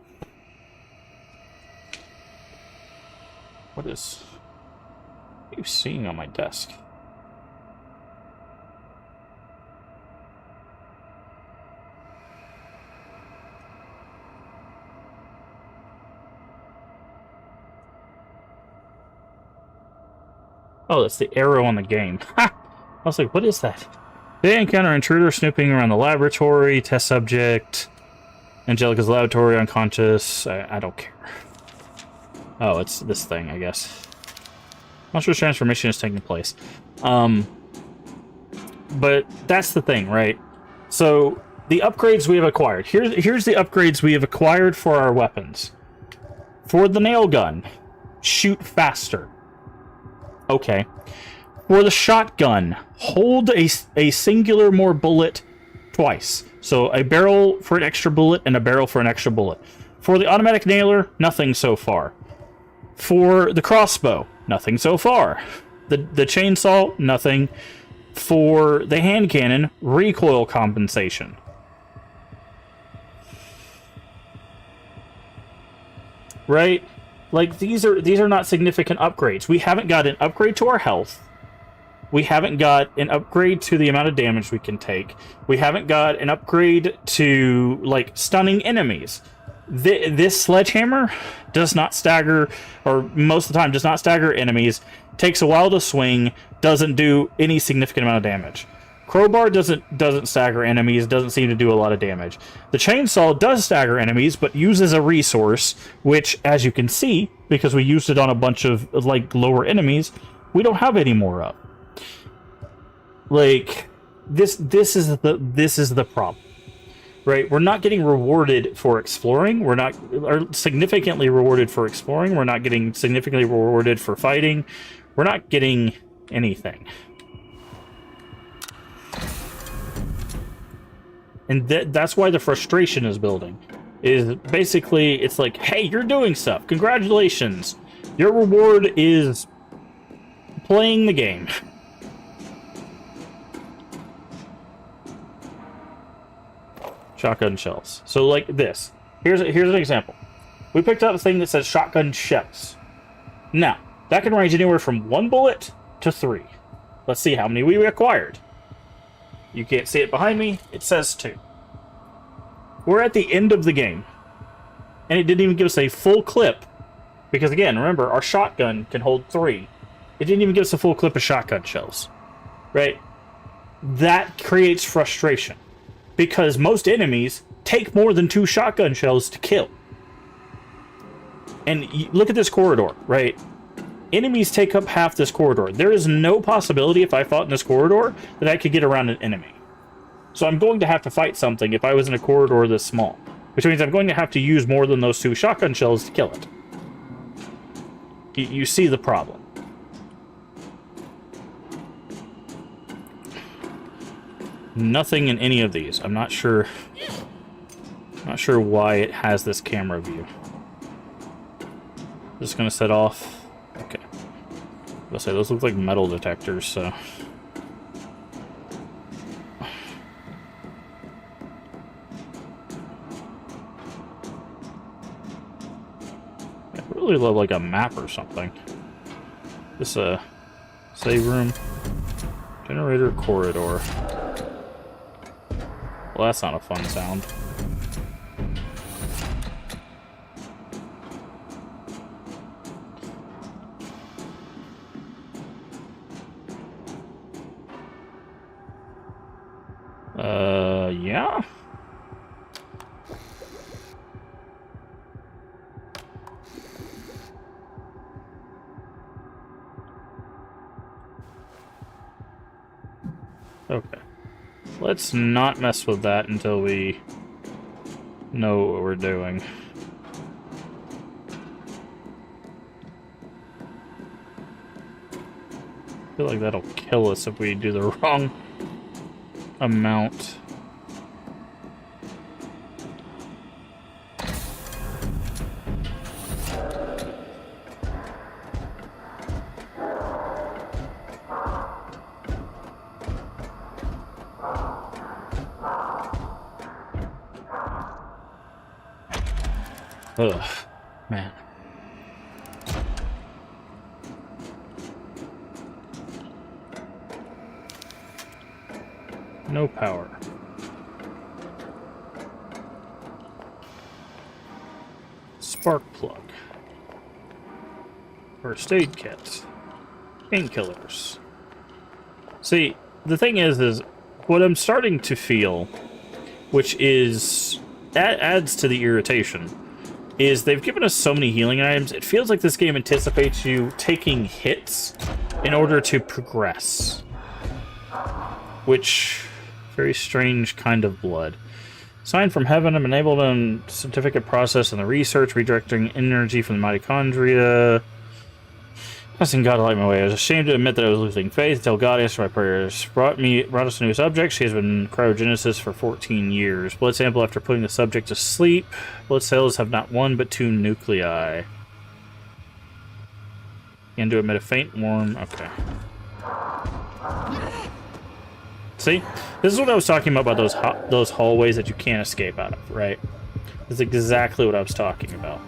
What are you seeing on my desk? Oh, that's the arrow on the game. Ha! I was like, what is that? They encounter intruder snooping around the laboratory, test subject, Angelica's laboratory, unconscious. I don't care. Oh, it's this thing, I guess. Monstrous transformation is taking place. But that's the thing, right? So, the upgrades we have acquired. Here's the upgrades we have acquired for our weapons. For the nail gun, shoot faster. Okay. For the shotgun, hold a singular more bullet twice. So a barrel for an extra bullet and a barrel for an extra bullet. For the automatic nailer, nothing so far. For the crossbow, nothing so far. The chainsaw, nothing. For the hand cannon, recoil compensation. Right? Like, these are not significant upgrades. We haven't got an upgrade to our health. We haven't got an upgrade to the amount of damage we can take. We haven't got an upgrade to, like, stunning enemies. This sledgehammer does not stagger, or most of the time does not stagger enemies, takes a while to swing, doesn't do any significant amount of damage. Crowbar doesn't stagger enemies, doesn't seem to do a lot of damage. The chainsaw does stagger enemies, but uses a resource, which, as you can see, because we used it on a bunch of, like, lower enemies, we don't have any more of. Like, this is the problem. Right? We're not getting rewarded for exploring. We're not significantly rewarded for exploring. We're not getting significantly rewarded for fighting. We're not getting anything. And that's why the frustration is building. Is basically, it's like, hey, you're doing stuff. Congratulations. Your reward is playing the game. Shotgun shells. So, like this. Here's an example. We picked up a thing that says shotgun shells. Now, that can range anywhere from 1 bullet to 3. Let's see how many we acquired. You can't see it behind me. It says 2. We're at the end of the game. And it didn't even give us a full clip. Because, again, remember, our shotgun can hold 3. It didn't even give us a full clip of shotgun shells. Right? That creates frustration. Because most enemies take more than 2 shotgun shells to kill. And look at this corridor, right? Enemies take up half this corridor. There is no possibility if I fought in this corridor that I could get around an enemy. So I'm going to have to fight something if I was in a corridor this small. Which means I'm going to have to use more than those 2 shotgun shells to kill it. You see the problem. Nothing in any of these. I'm not sure why it has this camera view. Just gonna set off. Okay. I'll say those look like metal detectors, so. I really love like a map or something. This save room. Generator corridor. Well, that's not a fun sound. Yeah? Okay. Let's not mess with that until we know what we're doing. I feel like that'll kill us if we do the wrong amount. Ugh, man. No power. Spark plug. First aid kit. Painkillers. See, the thing is what I'm starting to feel, which is adds to the irritation, is they've given us so many healing items, it feels like this game anticipates you taking hits in order to progress. Which, very strange kind of blood. Sign from heaven, I'm enabled in certificate process in the research, redirecting energy from the mitochondria. Asking God to light my way. I was ashamed to admit that I was losing faith until God answered my prayers. Brought us a new subject. She has been cryogenesis for 14 years. Blood sample after putting the subject to sleep. Blood cells have not 1 but 2 nuclei. And to emit a faint warm. Okay. See? This is what I was talking about those hallways that you can't escape out of, right? This is exactly what I was talking about.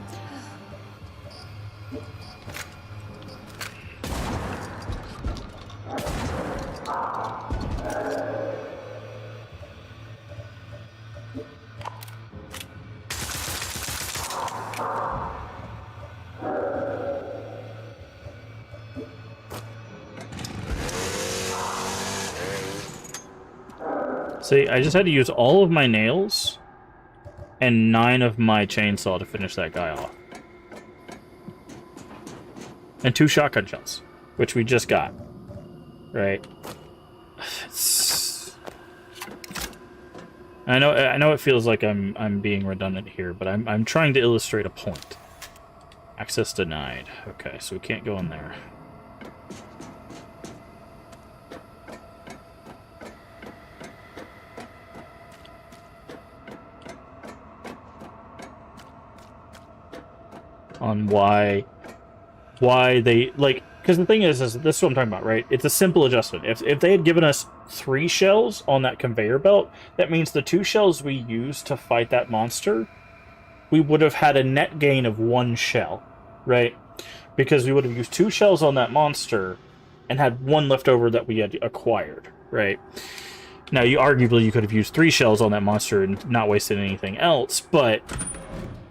See, I just had to use all of my nails and 9 of my chainsaw to finish that guy off. And 2 shotgun shells, which we just got. Right? I know it feels like I'm being redundant here, but I'm trying to illustrate a point. Access denied. Okay, so we can't go in there. On why they, like, because the thing is this is what I'm talking about, right? It's a simple adjustment. If they had given us 3 shells on that conveyor belt, that means the 2 shells we used to fight that monster, we would have had a net gain of 1 shell, right? Because we would have used 2 shells on that monster and had 1 left over that we had acquired, right? Now, you could have used 3 shells on that monster and not wasted anything else, but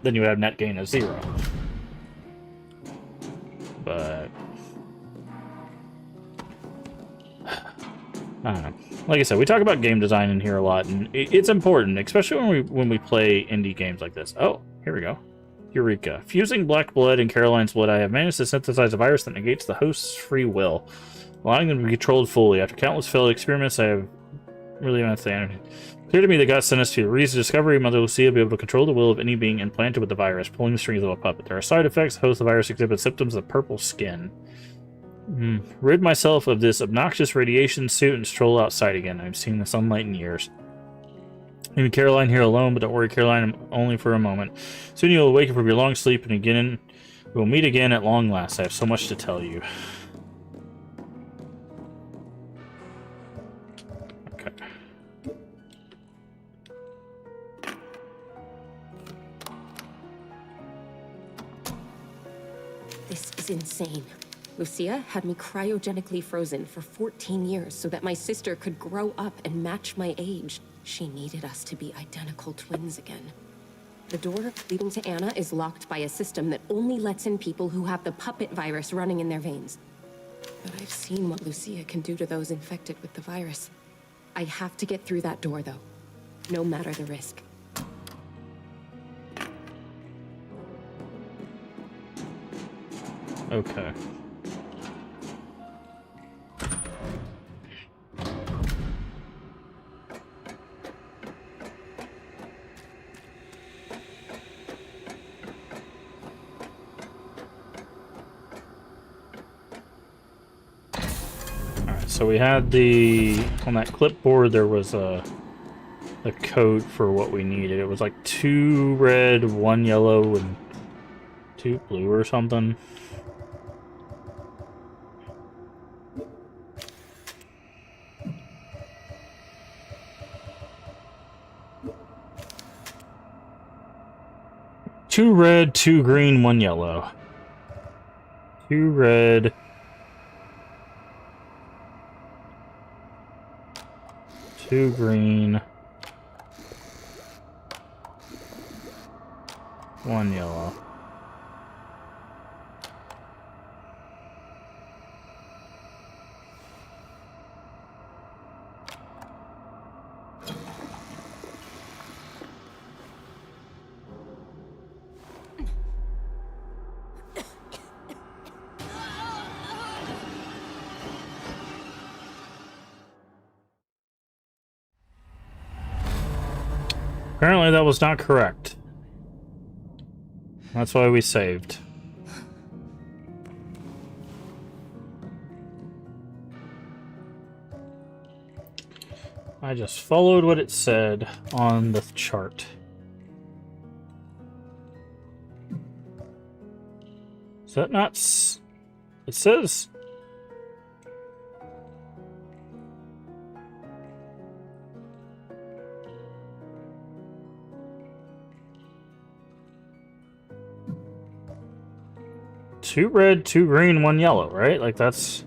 then you would have net gain of 0. But I don't know. Like I said, we talk about game design in here a lot, and it's important, especially when we play indie games like this. Oh, here we go. Eureka. Fusing black blood and Caroline's blood, I have managed to synthesize a virus that negates the host's free will, allowing them to be controlled fully. After countless failed experiments, I have really amassed the energy. Clear to me that God sent us to Reed's discovery. Mother Lucia will be able to control the will of any being implanted with the virus, pulling the strings of a puppet. There are side effects. The host of the virus exhibits symptoms of purple skin. Rid myself of this obnoxious radiation suit and stroll outside again. I've seen the sunlight in years. Leave Caroline here alone, but don't worry, Caroline, I'm only for a moment. Soon you'll awaken from your long sleep, and again, we'll meet again at long last. I have so much to tell you. Okay. This is insane. Lucia had me cryogenically frozen for 14 years so that my sister could grow up and match my age. She needed us to be identical twins again. The door leading to Anna is locked by a system that only lets in people who have the puppet virus running in their veins. But I've seen what Lucia can do to those infected with the virus. I have to get through that door, though, no matter the risk. Okay. So we had on that clipboard there was a code for what we needed. It was like 2 red, 1 yellow, and 2 blue or something. Two red, 2 green, 1 yellow. 2 red. 2 green, 1 yellow. Apparently that was not correct. That's why we saved. I just followed what it said on the chart. Is that not... It says... Two red, 2 green, 1 yellow, right? Like, that's...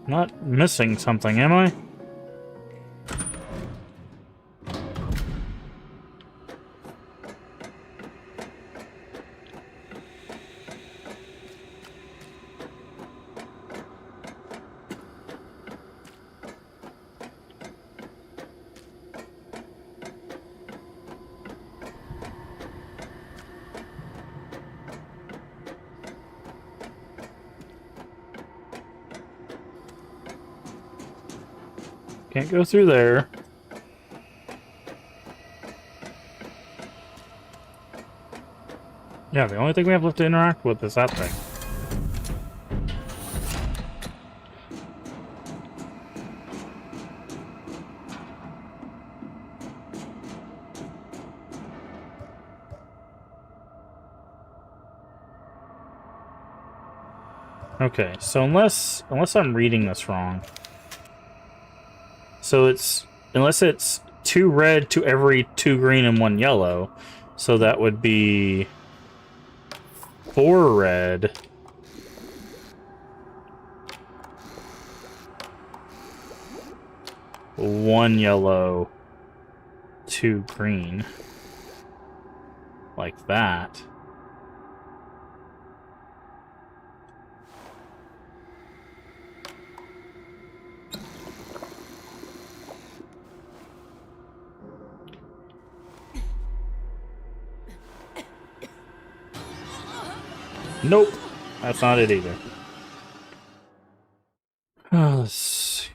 Not missing something, am I? Can't go through there. Yeah, the only thing we have left to interact with is that thing. Okay, so unless I'm reading this wrong. So unless it's 2 red to every 2 green and 1 yellow. So that would be 4 red. One yellow, 2 green. Like that. Nope, that's not it either. Let's see.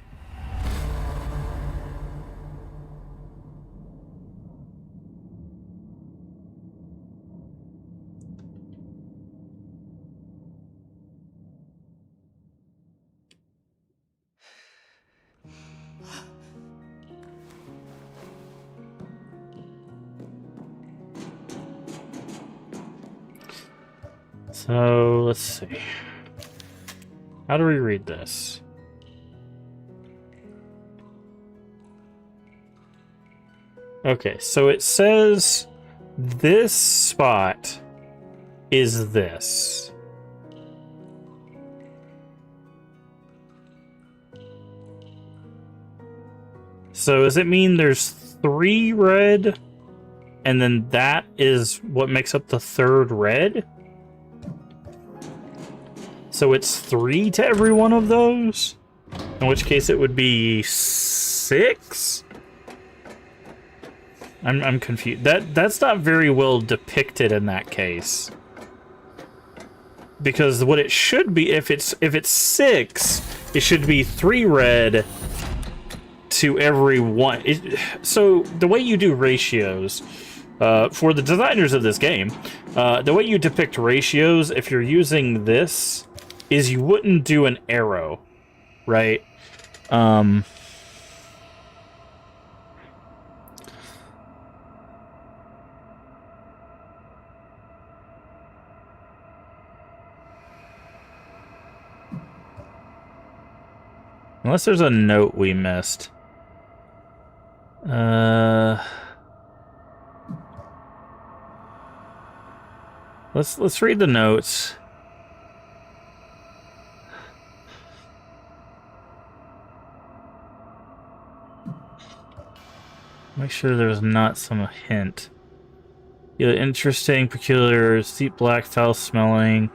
So, let's see. How do we read this? Okay, so it says this spot is this. So does it mean there's 3 red, and then that is what makes up the 3rd red? So it's 3 to every one of those? In which case it would be 6? I'm confused. That's not very well depicted in that case. Because what it should be, if it's 6, it should be 3 red to every one. So the way you do ratios, for the designers of this game, the way you depict ratios, if you're using this, is you wouldn't do an arrow, right? Unless there's a note we missed. Let's read the notes. Make sure there's not some hint. Yeah, interesting, peculiar, deep black, foul smelling.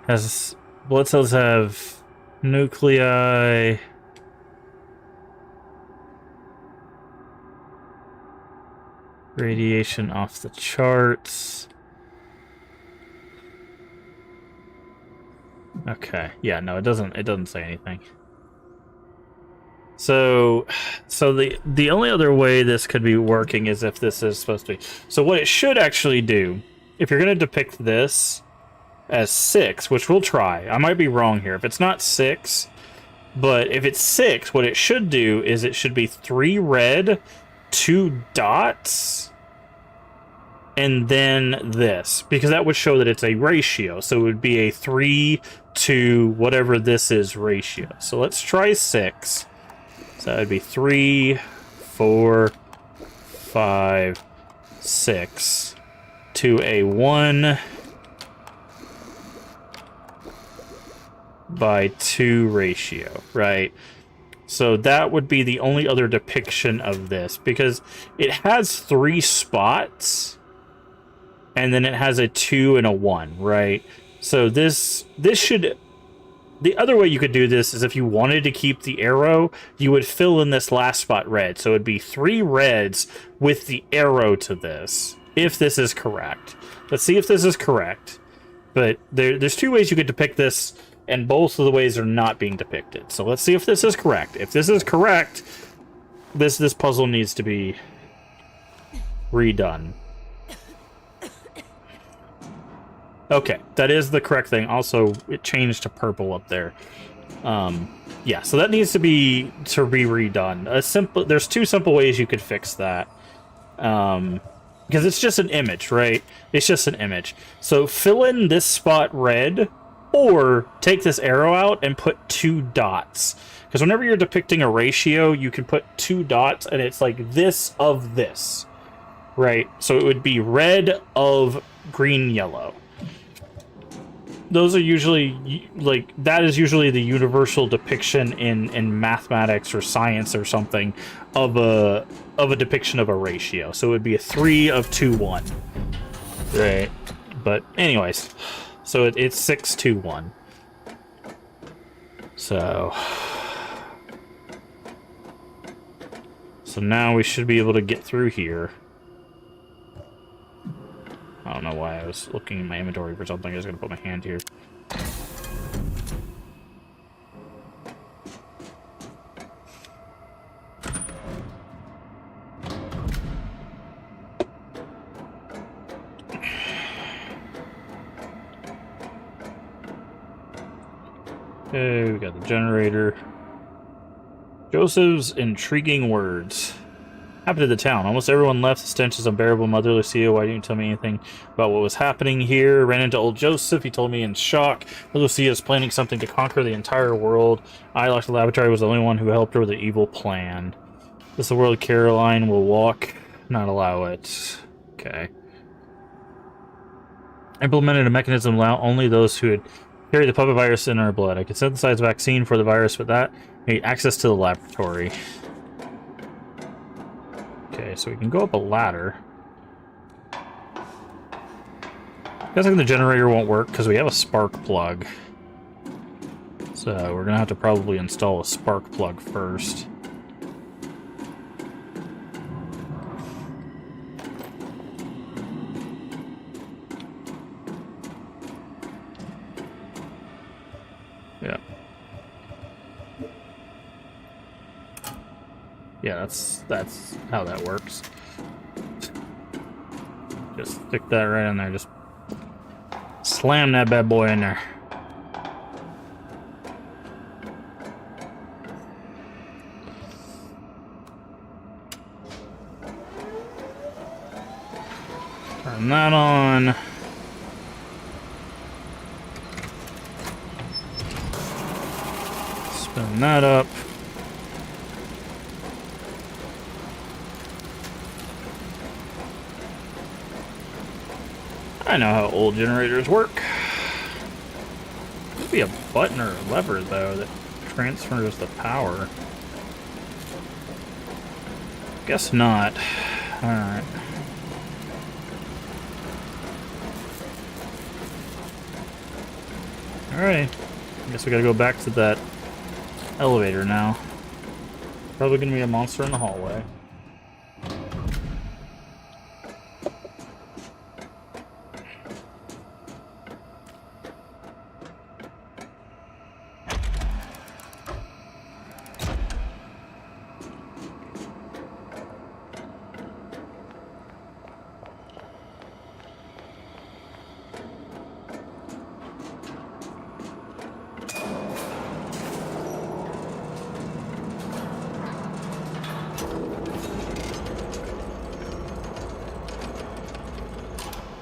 Has blood cells have nuclei. Radiation off the charts. Okay. Yeah, no, it doesn't say anything. So the only other way this could be working is if this is supposed to be. So what it should actually do, if you're going to depict this as 6, which we'll try. I might be wrong here. If it's not 6, but if it's 6, what it should do is it should be 3 red, 2 dots, and then this, because that would show that it's a ratio. So it would be a 3 to whatever this is ratio. So let's try 6. So that would be 3, 4, 5, 6 to a 1 by 2 ratio, right? So that would be the only other depiction of this, because it has 3 spots and then it has a 2 and a 1, right? So this should... The other way you could do this is if you wanted to keep the arrow, you would fill in this last spot red. So it'd be 3 reds with the arrow to this, if this is correct. Let's see if this is correct. But there's 2 ways you could depict this, and both of the ways are not being depicted. So let's see if this is correct. If this is correct, this puzzle needs to be redone. Okay, that is the correct thing. Also, it changed to purple up there. Yeah, so that needs to be redone. There's two simple ways you could fix that. Because it's just an image, right? It's just an image. So fill in this spot red, or take this arrow out and put 2 dots. Because whenever you're depicting a ratio, you can put 2 dots, and it's like this of this, right? So it would be red of green, yellow. Those are usually, like, that is usually the universal depiction in mathematics or science or something of a depiction of a ratio. So it would be a 3 of 2, 1. Right. But anyways, so it's 6, 2, 1. So now we should be able to get through here. I don't know why I was looking in my inventory for something. I was going to put my hand here. Okay, we got the generator. Joseph's intriguing words. Happened to the town. Almost everyone left. The stench is unbearable. Mother Lucia, why didn't you tell me anything about what was happening here? Ran into old Joseph. He told me in shock. Lucia is planning something to conquer the entire world. I, like the laboratory, was the only one who helped her with the evil plan. This is the world Caroline will walk, not allow it. Okay. Implemented a mechanism to allow only those who had carried the puppet virus in our blood. I could synthesize a vaccine for the virus, but that made access to the laboratory. Okay, so we can go up a ladder. Guessing the generator won't work because we have a spark plug. So we're gonna have to probably install a spark plug first. Yeah. Yeah, that's how that works. Just stick that right in there. Just slam that bad boy in there. Turn that on. Spin that up. I know how old generators work. Could be a button or a lever, though, that transfers the power. Guess not. Alright. Alright. I guess we gotta go back to that elevator now. Probably gonna be a monster in the hallway.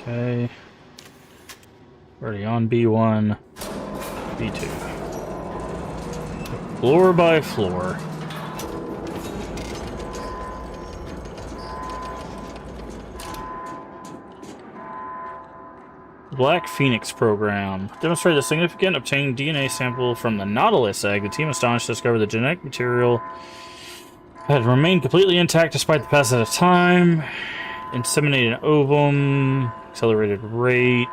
Okay. Already on B1, B2. Floor by floor. Black Phoenix program. Demonstrated a significant obtained DNA sample from the Nautilus egg. The team astonished to discover the genetic material had remained completely intact despite the passage of time. Inseminated ovum, accelerated rate,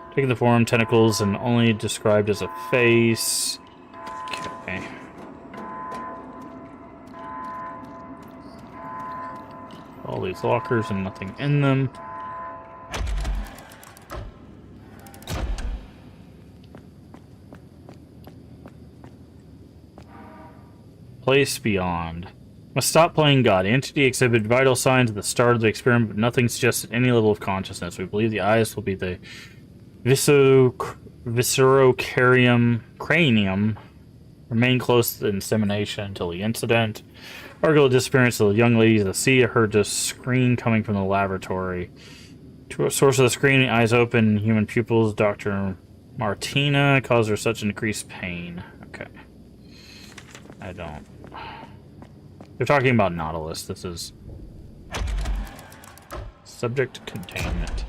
taking the form, tentacles, and only described as a face. Okay. All these lockers and nothing in them. Place beyond. Must stop playing God. Entity exhibited vital signs at the start of the experiment, but nothing suggested any level of consciousness. We believe the eyes will be the viscerocarium cranium. Remain close to the insemination until the incident. Argo disappearance of the young lady. The sea heard the scream coming from the laboratory. To a source of the screaming, eyes open, human pupils. Dr. Martina caused her such increased pain. Okay. I don't. They're talking about Nautilus. This is subject to containment.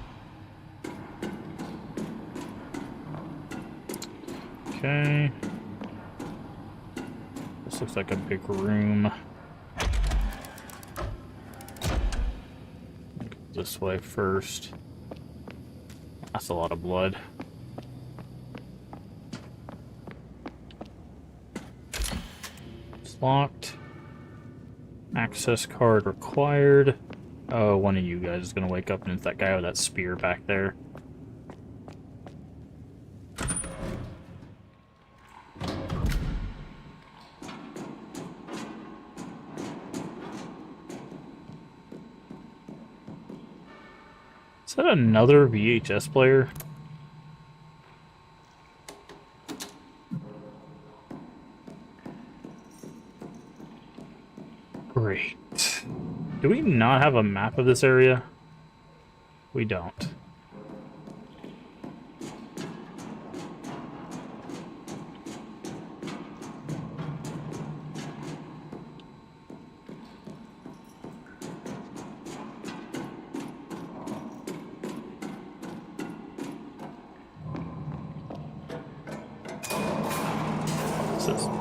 Okay. This looks like a big room. Go this way first. That's a lot of blood. It's locked. Access card required. Oh, one of you guys is gonna wake up and it's that guy with that spear back there. Is that another VHS player? Great. Do we not have a map of this area? We don't.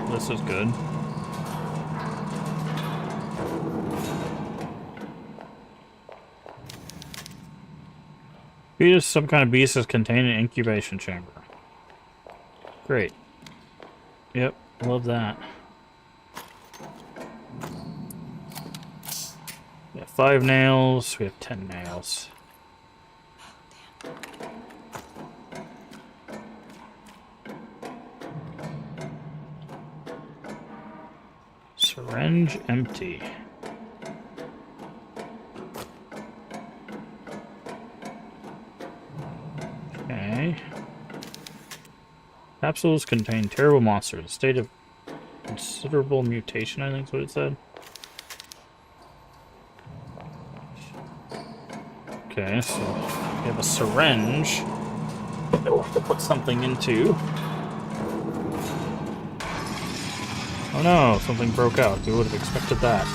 This is good. Fetus, some kind of beast is contained in an incubation chamber. Great. Yep, love that. We have 5 nails, we have 10 nails. Syringe empty. Okay. Capsules contain terrible monsters. A state of considerable mutation, I think is what it said. Okay, so we have a syringe that we'll have to put something into. Oh no, something broke out. We would have expected that.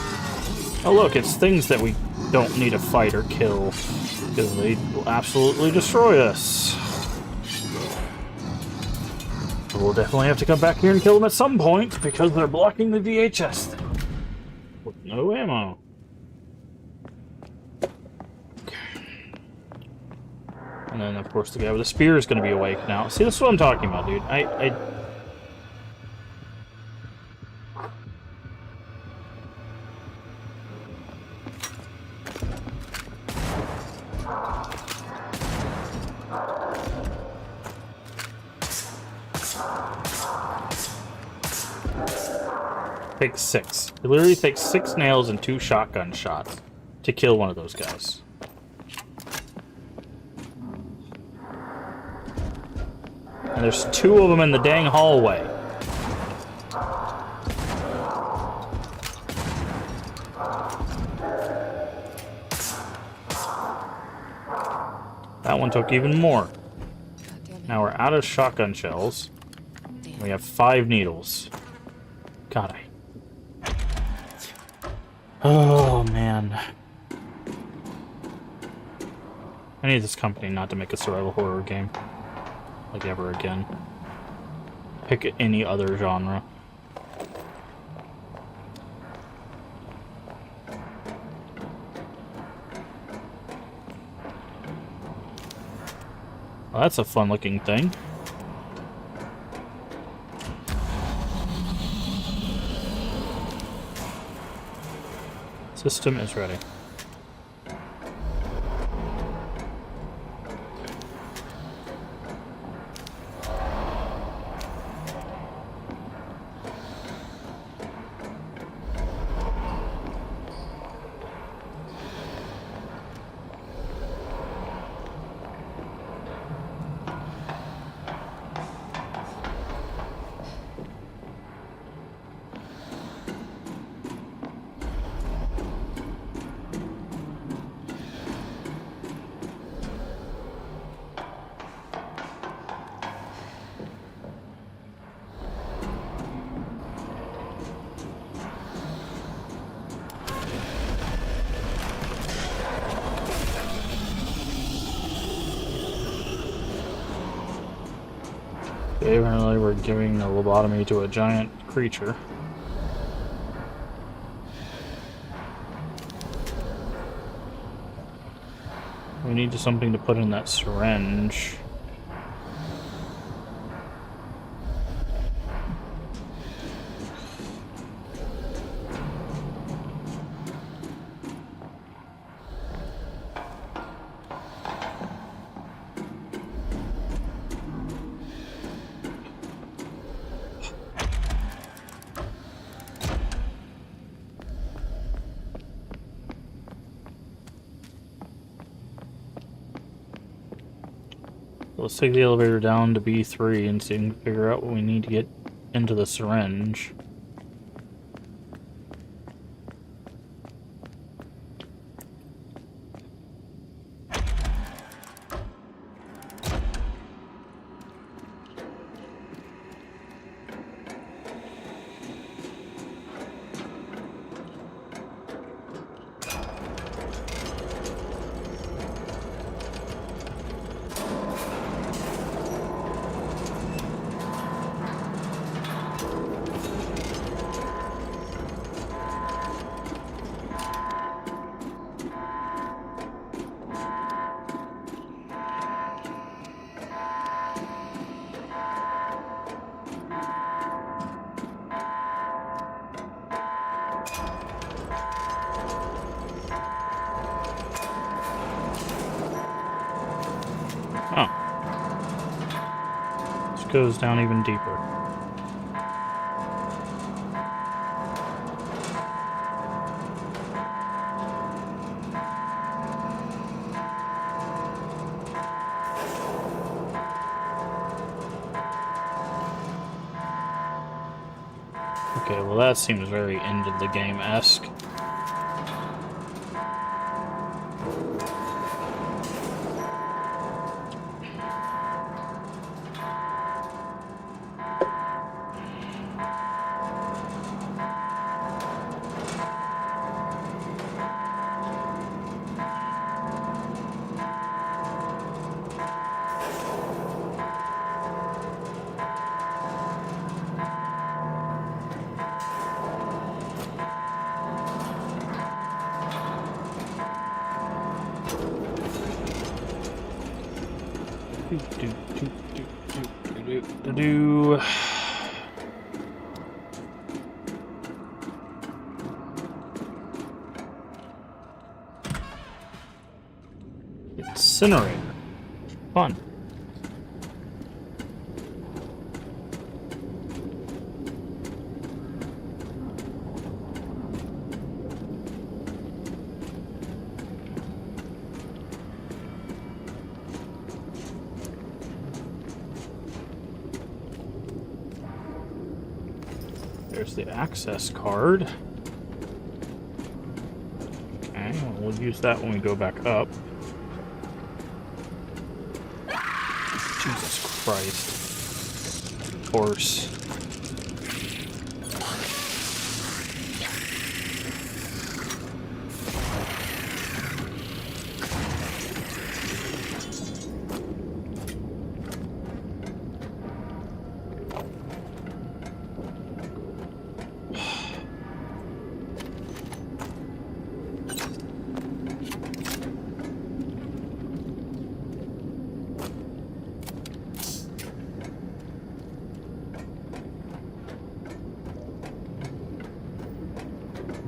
Oh look, it's things that we don't need to fight or kill, because they will absolutely destroy us. We'll definitely have to come back here and kill them at some point, because they're blocking the VHS thing. With no ammo. And then, of course, the guy with the spear is going to be awake now. See, this is what I'm talking about, dude. Takes 6. It literally takes 6 nails and 2 shotgun shots to kill one of those guys. And there's 2 of them in the dang hallway. That one took even more. Now we're out of shotgun shells. We have 5 needles. God, oh, man. I need this company not to make a survival horror game. Like, ever again. Pick any other genre. Well, that's a fun-looking thing. System is ready. Apparently we're giving a lobotomy to a giant creature. We need something to put in that syringe. Let's take the elevator down to B3 and see if we can figure out what we need to get into the syringe. Oh. This goes down even deeper. Okay, well that seems very end of the game-esque. Incinerator. Fun. There's the access card. Okay, well, we'll use that when we go back up. Jesus Christ. Of course.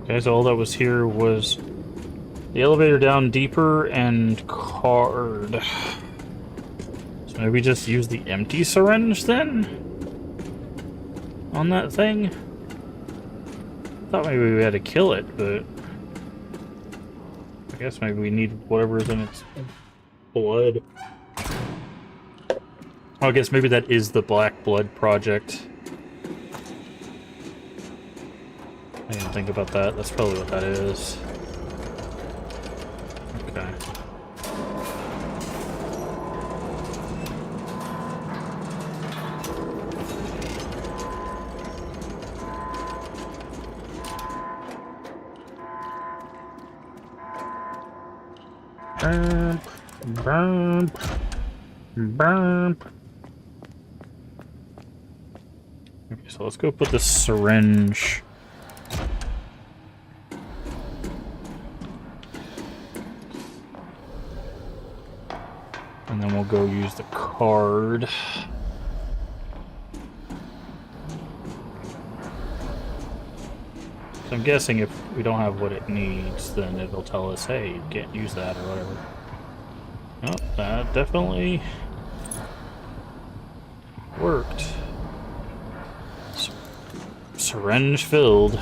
Okay, so all that was here was the elevator down deeper and card. So maybe just use the empty syringe then? On that thing? I thought maybe we had to kill it, but I guess maybe we need whatever's in its blood. Oh, I guess maybe that is the Black Blood Project. I didn't think about that. That's probably what that is. Okay. Bump, bump, bump. Okay, so let's go put the syringe. And then we'll go use the card. So I'm guessing if we don't have what it needs, then it'll tell us, hey, you can't use that or whatever. Oh, that definitely worked. Syringe filled.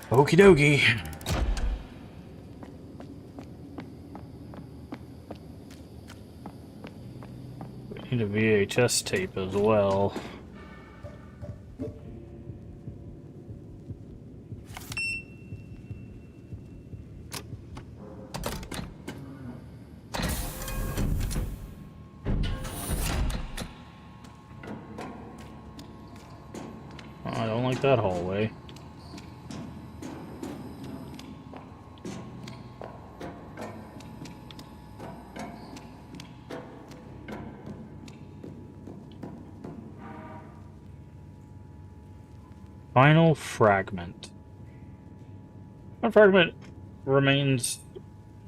Okie dokie. We need a VHS tape as well. Oh, I don't like that hallway. Final fragment. One fragment remains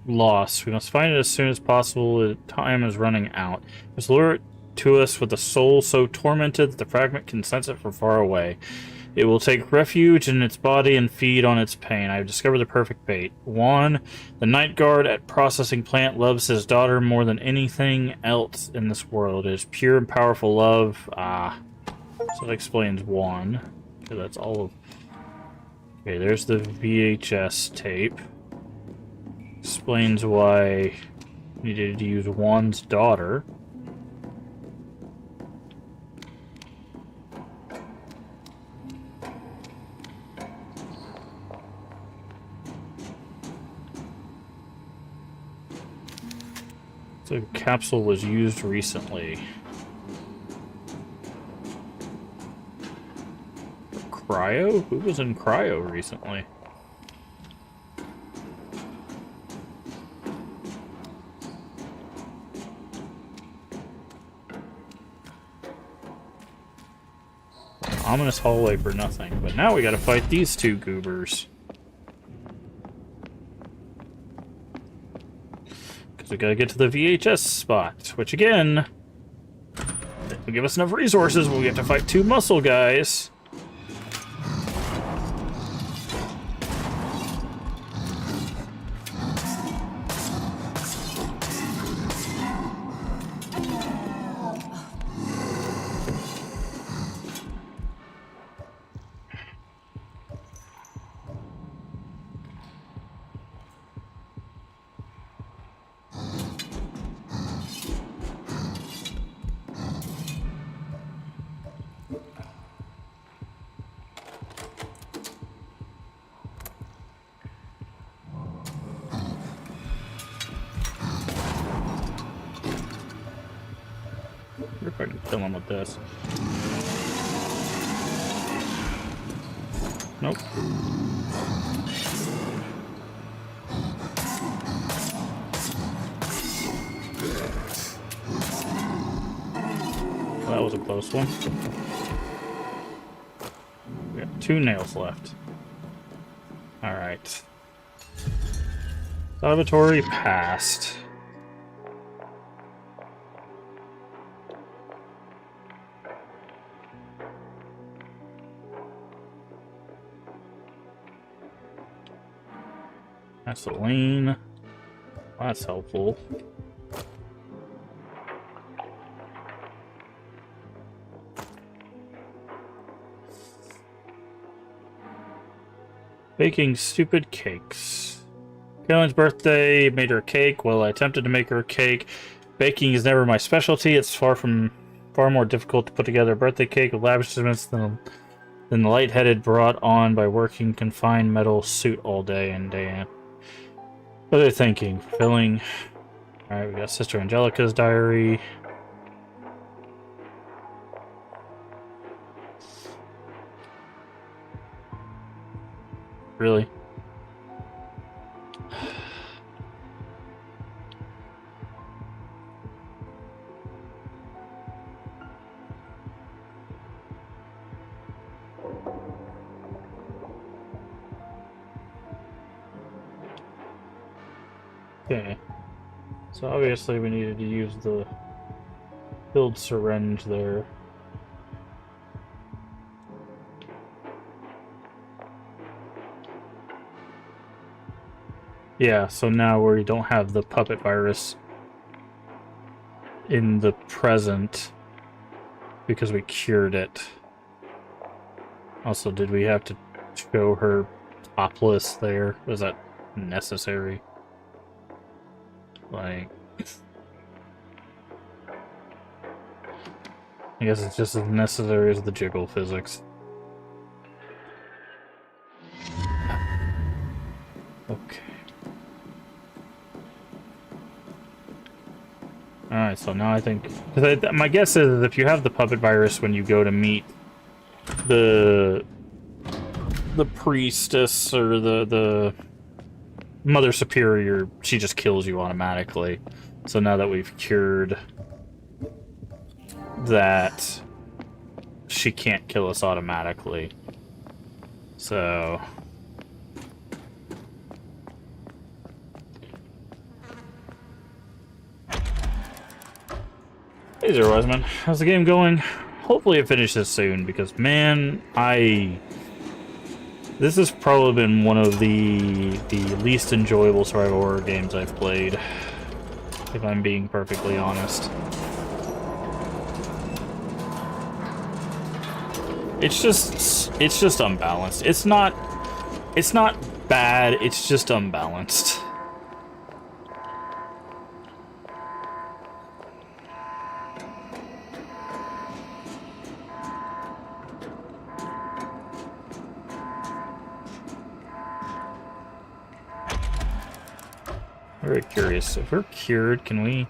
lost. We must find it as soon as possible. The time is running out. We must lure it to us with a soul so tormented that the fragment can sense it from far away. It will take refuge in its body and feed on its pain. I have discovered the perfect bait. Juan, the night guard at processing plant, loves his daughter more than anything else in this world. It is pure and powerful love. So that explains Juan. Okay, that's all of... Okay, there's the VHS tape. Explains why we needed to use Juan's daughter. The capsule was used recently. Cryo? Who was in cryo recently? Ominous hallway for nothing. But now we gotta fight these two goobers. Because we gotta get to the VHS spot. Which again, if they give us enough resources, we'll get to fight two muscle guys. If I can kill him with this. Nope. Well, that was a close one. We have 2 nails left. Alright. Salvatore passed. Gasoline. That's helpful. Baking stupid cakes. Caroline's birthday made her a cake. Well, I attempted to make her a cake. Baking is never my specialty. It's far more difficult to put together a birthday cake with lavishments than the lightheaded brought on by working confined metal suit all day and day in. What are they thinking? Filling. Alright, we got Sister Angelica's diary. Really? Okay. So obviously we needed to use the filled syringe there. Yeah, so now we don't have the puppet virus in the present because we cured it. Also, did we have to show her topless there? Was that necessary? Like, I guess it's just as necessary as the jiggle physics. Okay. Alright, so now I think... my guess is that if you have the puppet virus when you go to meet the priestess or the Mother Superior, she just kills you automatically. So now that we've cured that, she can't kill us automatically. So... Hey there, Wiseman. How's the game going? Hopefully it finishes soon, because, man, this has probably been one of the least enjoyable survival horror games I've played, if I'm being perfectly honest. It's just unbalanced. It's not bad, it's just unbalanced. Very curious. If we're cured, can we...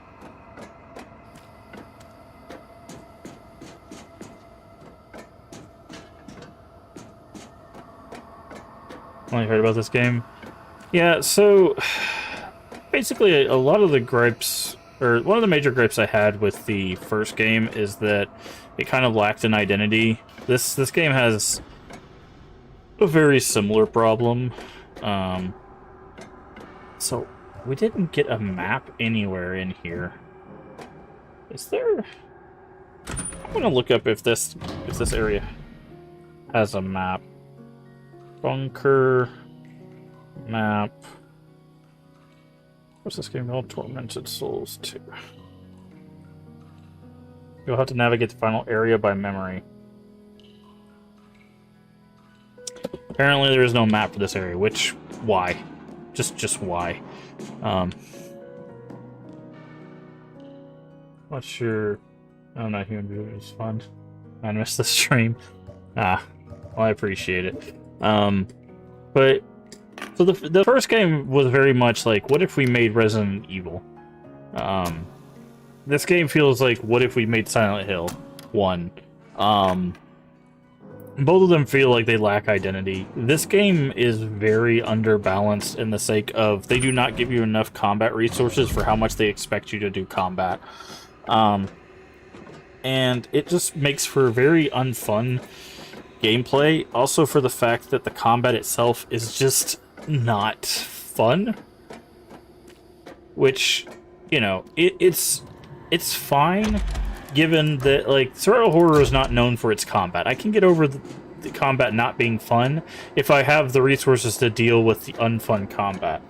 Only heard about this game? Yeah, so... Basically, a lot of the gripes... Or, one of the major gripes I had with the first game is that it kind of lacked an identity. This game has a very similar problem. So... We didn't get a map anywhere in here. Is there... I'm gonna look up if this area has a map. Bunker... Map... What's this game called? Tormented Souls 2. You'll have to navigate the final area by memory. Apparently there is no map for this area, which... Why? Just why? What's your... Oh, not human viewing is fun. I missed the stream. Well, I appreciate it. But... So the first game was very much like, what if we made Resident Evil? This game feels like, what if we made Silent Hill 1? Both of them feel like they lack identity. This game is very underbalanced in the sake of they do not give you enough combat resources for how much they expect you to do combat. And it just makes for very unfun gameplay. Also for the fact that the combat itself is just not fun. Which, you know, it's fine. Given that, like, survival horror is not known for its combat. I can get over the combat not being fun if I have the resources to deal with the unfun combat.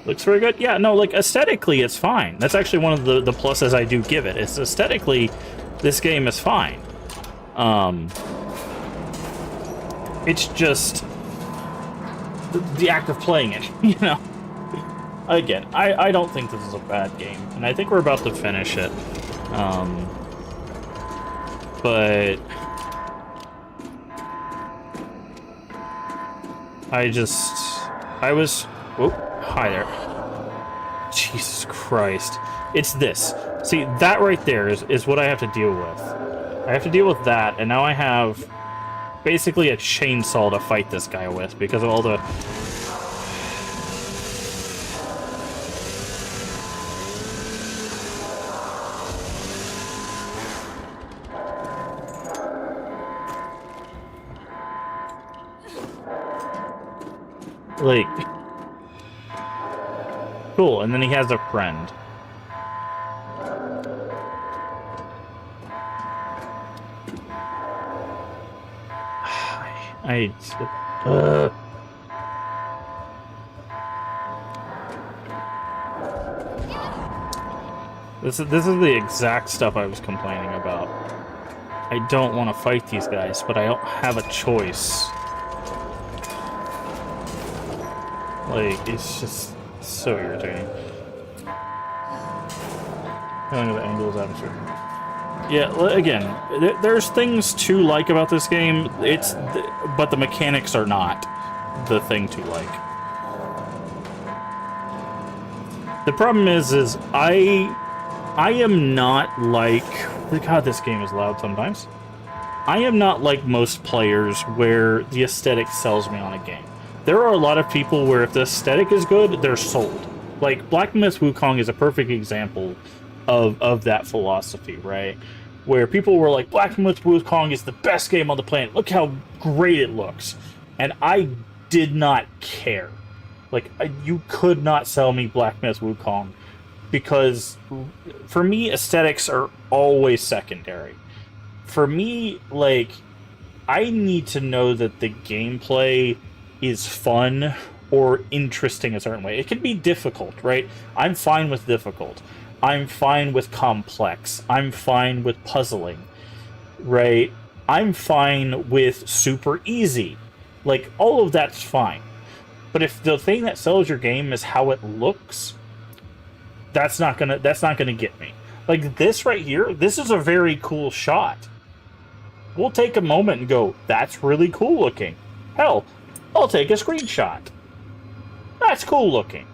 Looks very good. Yeah, no, like, aesthetically, it's fine. That's actually one of the pluses I do give it. It's aesthetically, this game is fine. It's just the act of playing it, you know? Again, I don't think this is a bad game, and I think we're about to finish it. But I was... Whoop, hi there. Jesus Christ. It's this. See, that right there is what I have to deal with. I have to deal with that, and now I have basically a chainsaw to fight this guy with because of all the... Like, cool, and then he has a friend. This is the exact stuff I was complaining about. I don't want to fight these guys, but I don't have a choice. Like, it's just so irritating. Feeling the angles atmosphere. Yeah, again, there's things to like about this game. But the mechanics are not the thing to like. The problem is I am not like... God, this game is loud sometimes. I am not like most players where the aesthetic sells me on a game. There are a lot of people where if the aesthetic is good, they're sold. Like, Black Myth Wukong is a perfect example of that philosophy, right? Where people were like, Black Myth Wukong is the best game on the planet. Look how great it looks. And I did not care. Like, you could not sell me Black Myth Wukong. Because, for me, aesthetics are always secondary. For me, like, I need to know that the gameplay is fun or interesting a certain way. It can be difficult, right? I'm fine with difficult. I'm fine with complex. I'm fine with puzzling, right? I'm fine with super easy. Like, all of that's fine. But if the thing that sells your game is how it looks, that's not gonna get me. Like, this right here, this is a very cool shot. We'll take a moment and go, that's really cool looking. Hell, I'll take a screenshot. That's cool looking.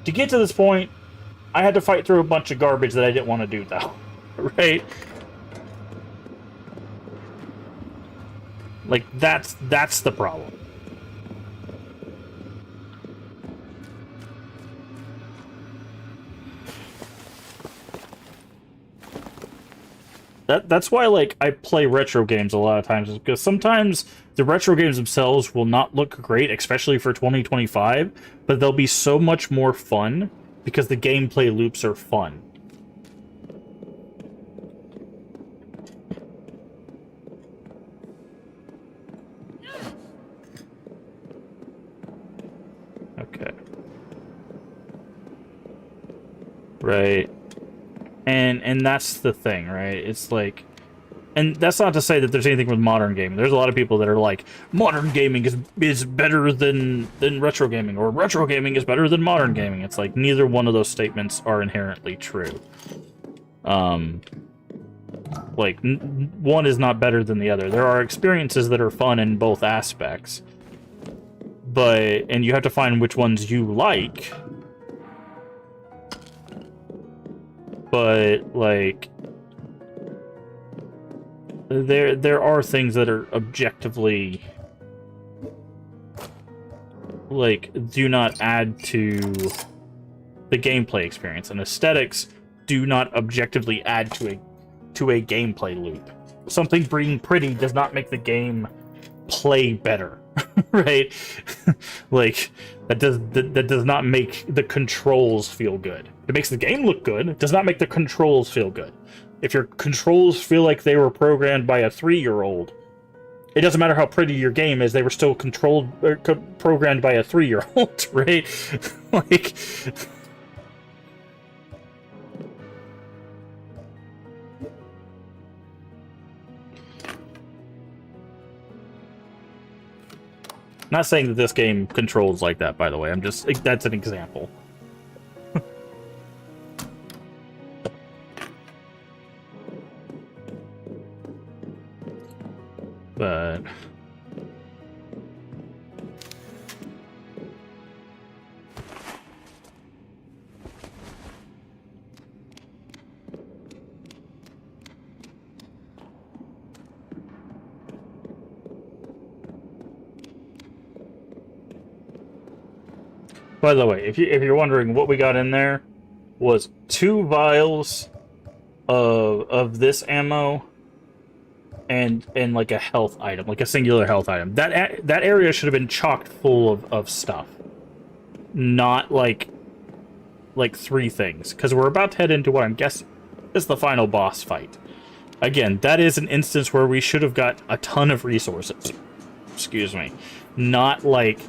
To get to this point, I had to fight through a bunch of garbage that I didn't want to do, though. Right? Like, that's the problem. That's why, like, I play retro games a lot of times, because sometimes the retro games themselves will not look great, especially for 2025, but they'll be so much more fun because the gameplay loops are fun. Okay. Right. And that's the thing, right? It's like, and that's not to say that there's anything with modern gaming. There's a lot of people that are like, modern gaming is better than retro gaming, or retro gaming is better than modern gaming. It's like, neither one of those statements are inherently true. Like, one is not better than the other. There are experiences that are fun in both aspects, and you have to find which ones you like. But, like, there are things that are objectively, like, do not add to the gameplay experience, and aesthetics do not objectively add to a gameplay loop. Something being pretty does not make the game play better. Right? Like, that does not make the controls feel good. It makes the game look good. It does not make the controls feel good. If your controls feel like they were programmed by a 3-year-old, it doesn't matter how pretty your game is, they were still programmed by a 3-year-old, right? Like, not saying that this game controls like that, by the way. I'm just... that's an example. But... by the way, if you're wondering, what we got in there was 2 vials of this ammo and like a health item, like a singular health item. That area should have been chocked full of stuff, not like 3 things, because we're about to head into what I'm guessing is the final boss fight. Again, that is an instance where we should have got a ton of resources. Excuse me. Not like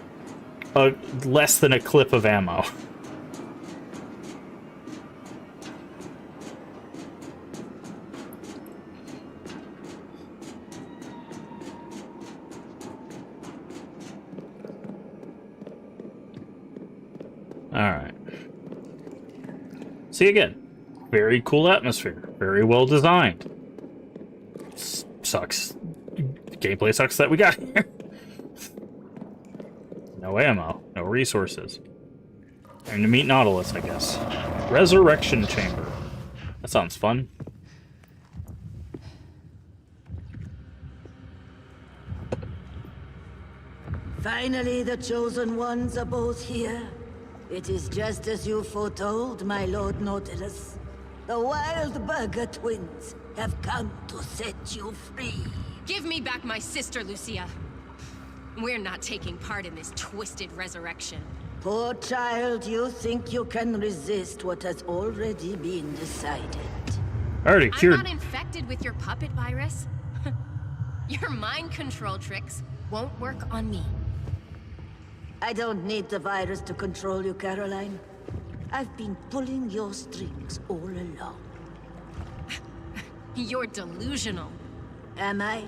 less than a clip of ammo. Alright. See, again, very cool atmosphere. Very well designed. Sucks. Gameplay sucks that we got here. No ammo. No resources. Time to meet Nautilus, I guess. Resurrection Chamber. That sounds fun. Finally, the Chosen Ones are both here. It is just as you foretold, my Lord Nautilus. The Wild Burger twins have come to set you free. Give me back my sister, Lucia. We're not taking part in this twisted resurrection. Poor child, you think you can resist what has already been decided. Already cured. I'm not infected with your puppet virus. Your mind control tricks won't work on me. I don't need the virus to control you, Caroline. I've been pulling your strings all along. You're delusional. Am I?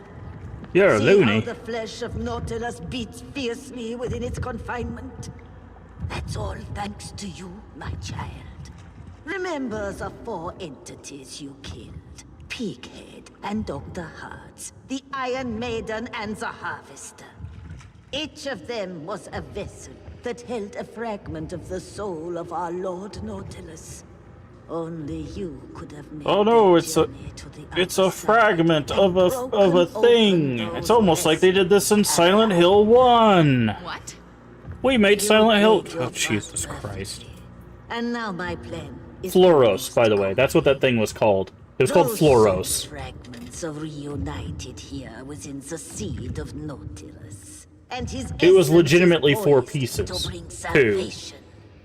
You're a See loony. how the flesh of Nautilus beats fiercely within its confinement? That's all thanks to you, my child. Remember the 4 entities you killed. Pighead and Dr. Hartz, the Iron Maiden and the Harvester. Each of them was a vessel that held a fragment of the soul of our Lord Nautilus. Only you could have made Oh no, the it's a journey to the it's other a side fragment and of a broken thing. open It's those almost like they did this in vessels. Silent Hill 1. What? We made You Silent Hill. played your Oh part Jesus perfectly. Christ. And now my plan is Floros, by the way. That's what that thing was called. It was called Those Floros. soul fragments are reunited here within the seed of Nautilus. And his It was essence legitimately is 4 poised pieces. to bring Too. salvation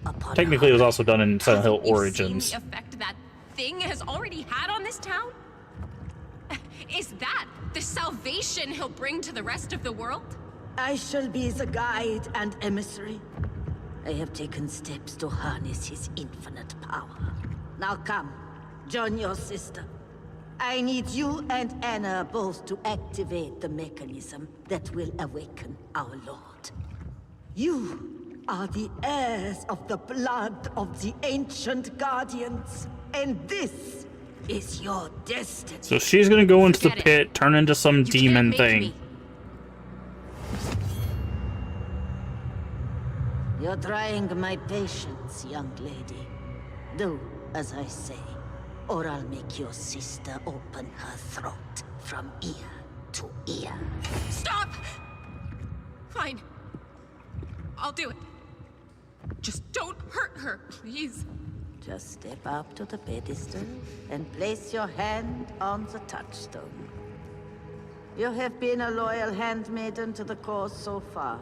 upon Technically, it was our also done in Silent Hill Haven't you Origins. seen the effect that thing has already had on this town? Is that the salvation he'll bring to the rest of the world? I shall be the guide and emissary. I have taken steps to harness his infinite power. Now come, join your sister. I need you and Anna both to activate the mechanism that will awaken our Lord. You are the heirs of the blood of the ancient guardians, and this is your destiny. So she's gonna go into the Forget it. pit, turn into some You demon can't make thing. me. You're trying my patience, young lady. Do as I say, or I'll make your sister open her throat from ear to ear. Stop! Fine. I'll do it. Just don't hurt her, please. Just step up to the pedestal and place your hand on the touchstone. You have been a loyal handmaiden to the cause so far.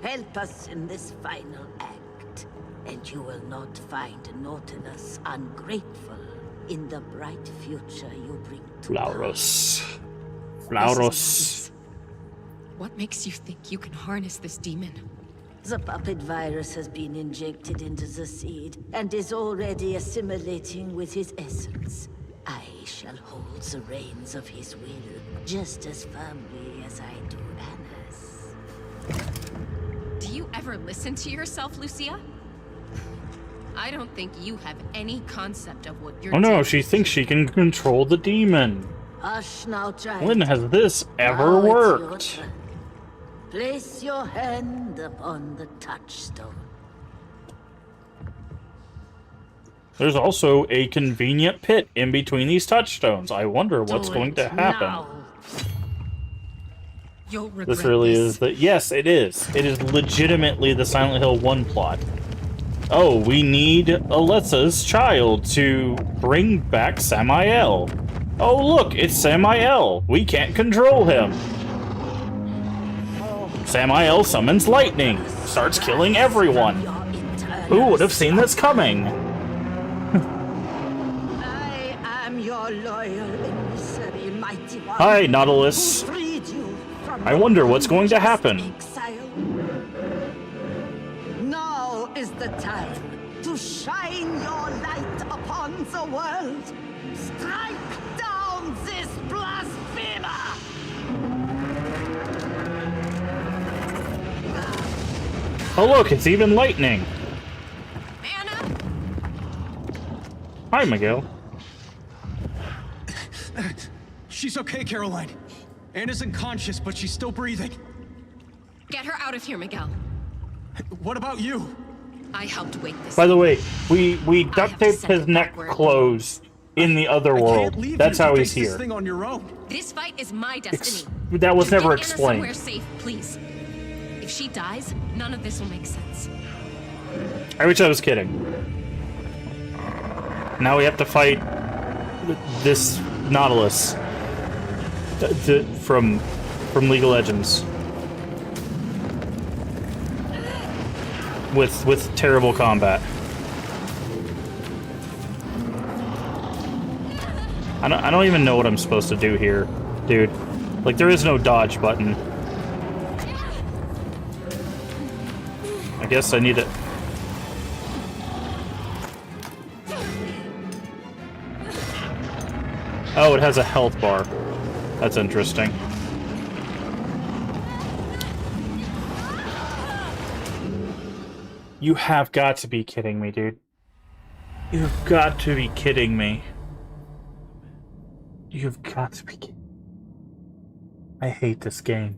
Help us in this final act, and you will not find Nautilus ungrateful in the bright future you bring to Flauros. Listen, Flauros. Nautilus. What makes you think you can harness this demon? The puppet virus has been injected into the seed and is already assimilating with his essence. I shall hold the reins of his will just as firmly as I do Anna's. Do you ever listen to yourself, Lucia? I don't think you have any concept of what you're Oh no, doing. she thinks she can control the demon. Hush now, child. When has this ever Now it's your worked? turn. Place your hand upon the touchstone. There's also a convenient pit in between these touchstones. I wonder what's Do going it to happen. now. You'll regret This really this. is the... Yes, it is. It is legitimately the Silent Hill 1 plot. Oh, we need Alessa's child to bring back Samael. Oh look, it's Samael. We can't control him. Samael summons lightning, starts killing everyone. Who would have seen this coming? I am your loyal emissary, mighty one. Hi, Nautilus. Who freed you from I wonder what's going to happen. exile. Now is the time to shine your light upon the world. Strike down this blasphemer! Oh look, it's even lightning. Anna? Hi, Miguel. She's okay, Caroline. Anna's unconscious, but she's still breathing. Get her out of here, Miguel. What about you? I helped wake this. By the way, we duct have to taped send his it neck back where it closed in the other I can't world. leave That's you to how he's face this here. thing on your own. This fight is my destiny. That was Get never Anna somewhere explained. safe, please. If she dies, none of this will make sense. I wish I was kidding. Now we have to fight this Nautilus from League of Legends with terrible combat. I don't even know what I'm supposed to do here, dude. Like, there is no dodge button. I guess I need it. Oh, it has a health bar. That's interesting. You have got to be kidding me, dude. You've got to be kidding me. You've got to be kidding. I hate this game.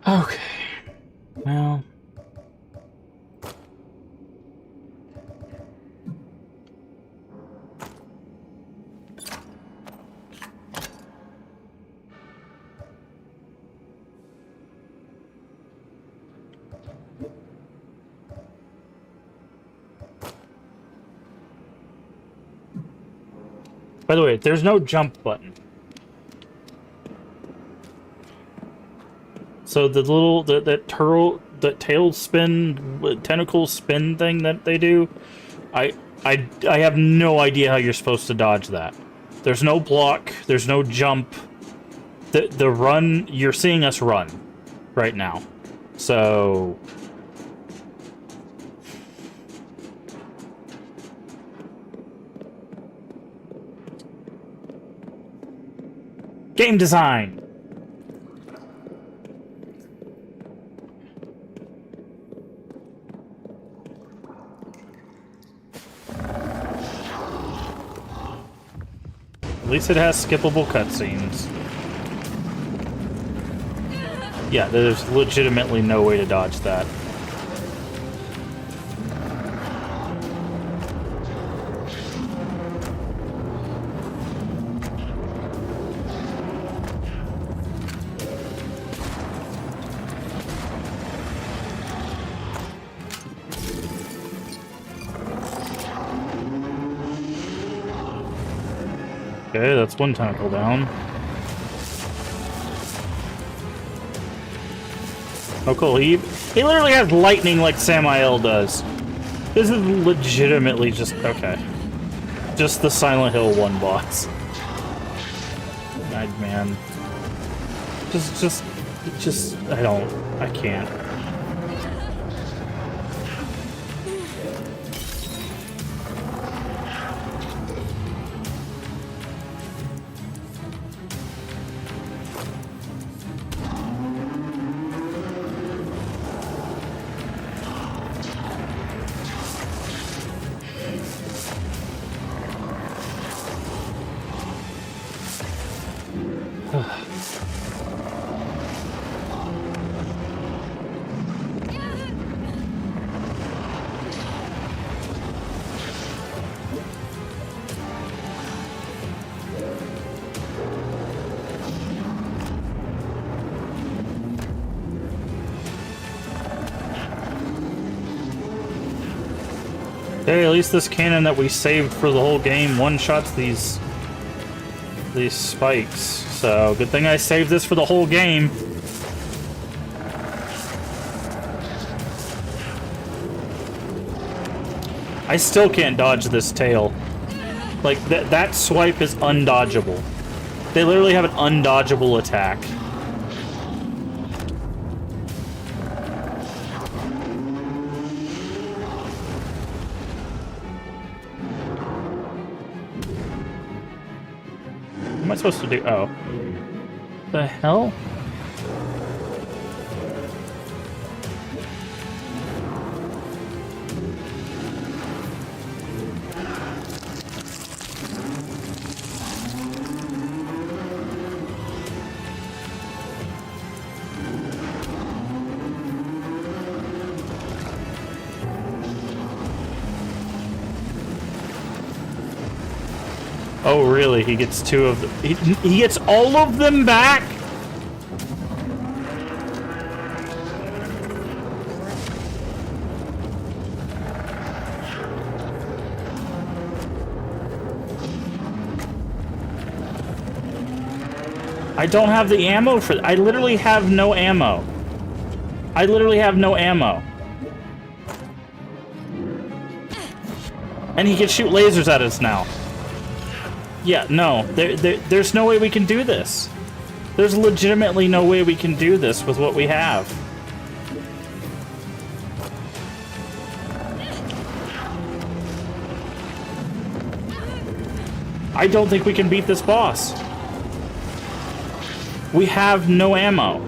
Okay. Well. By the way, there's no jump button. So the little that tail spin, tentacle spin thing that they do, I have no idea how you're supposed to dodge that. There's no block. There's no jump. The run, you're seeing us run right now. So game design. At least it has skippable cutscenes. Yeah, there's legitimately no way to dodge that. Okay, that's one tentacle down. Oh cool, he literally has lightning like Samael does. This is legitimately just, okay. Just the Silent Hill 1 boss. God, man. Just, I can't. Hey, at least this cannon that we saved for the whole game one-shots these spikes. So, good thing I saved this for the whole game. I still can't dodge this tail. Like, that swipe is undodgeable. They literally have an undodgeable attack. What am I supposed to do? Oh. The hell? Oh, really? He gets two of them. He gets all of them back? I don't have the ammo for... I literally have no ammo. I literally have no ammo. And he can shoot lasers at us now. Yeah, no. There's no way we can do this. There's legitimately no way we can do this with what we have. I don't think we can beat this boss. We have no ammo.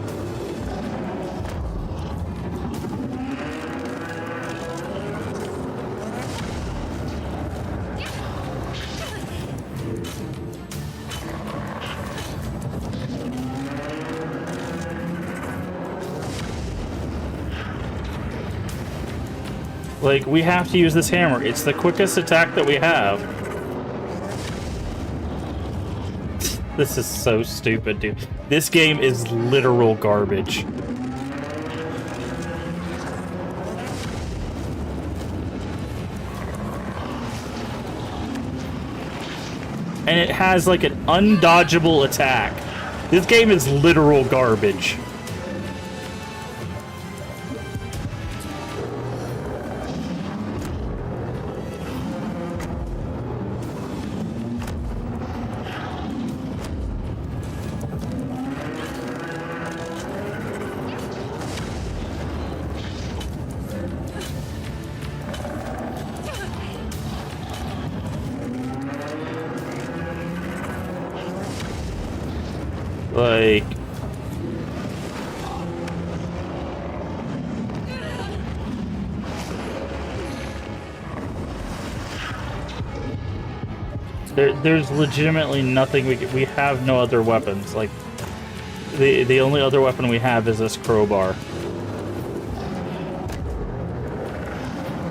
Like, we have to use this hammer. It's the quickest attack that we have. This is so stupid, dude. This game is literal garbage. And it has, like, an undodgeable attack. This game is literal garbage. Like... There's legitimately nothing we have no other weapons. Like, the only other weapon we have is this crowbar.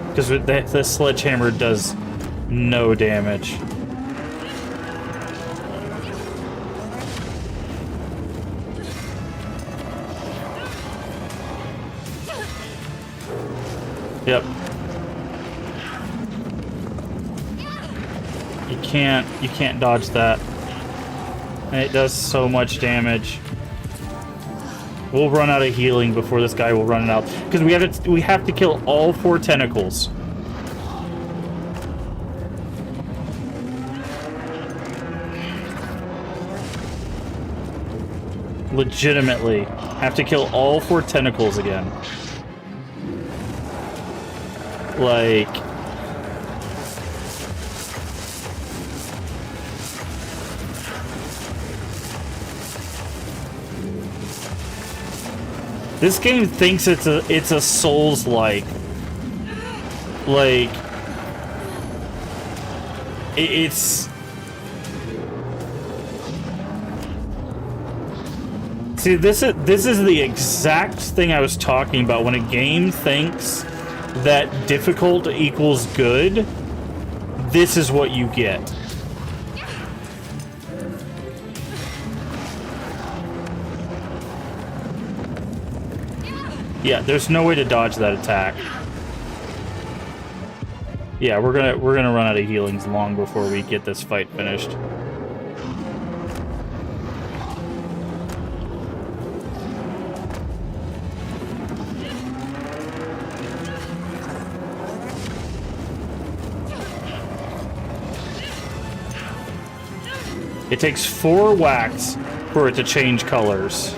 Because the sledgehammer does no damage. Yep. You can't dodge that. And it does so much damage. We'll run out of healing before this guy will run it out. Because we have to kill all 4 tentacles. Legitimately have to kill all 4 tentacles again. Like... This game thinks it's a Souls-like. Like... It's... See, this is the exact thing I was talking about. When a game thinks that difficult equals good, this is what you get. Yeah, there's no way to dodge that attack. Yeah, we're gonna run out of healings long before we get this fight finished. It takes 4 whacks for it to change colors.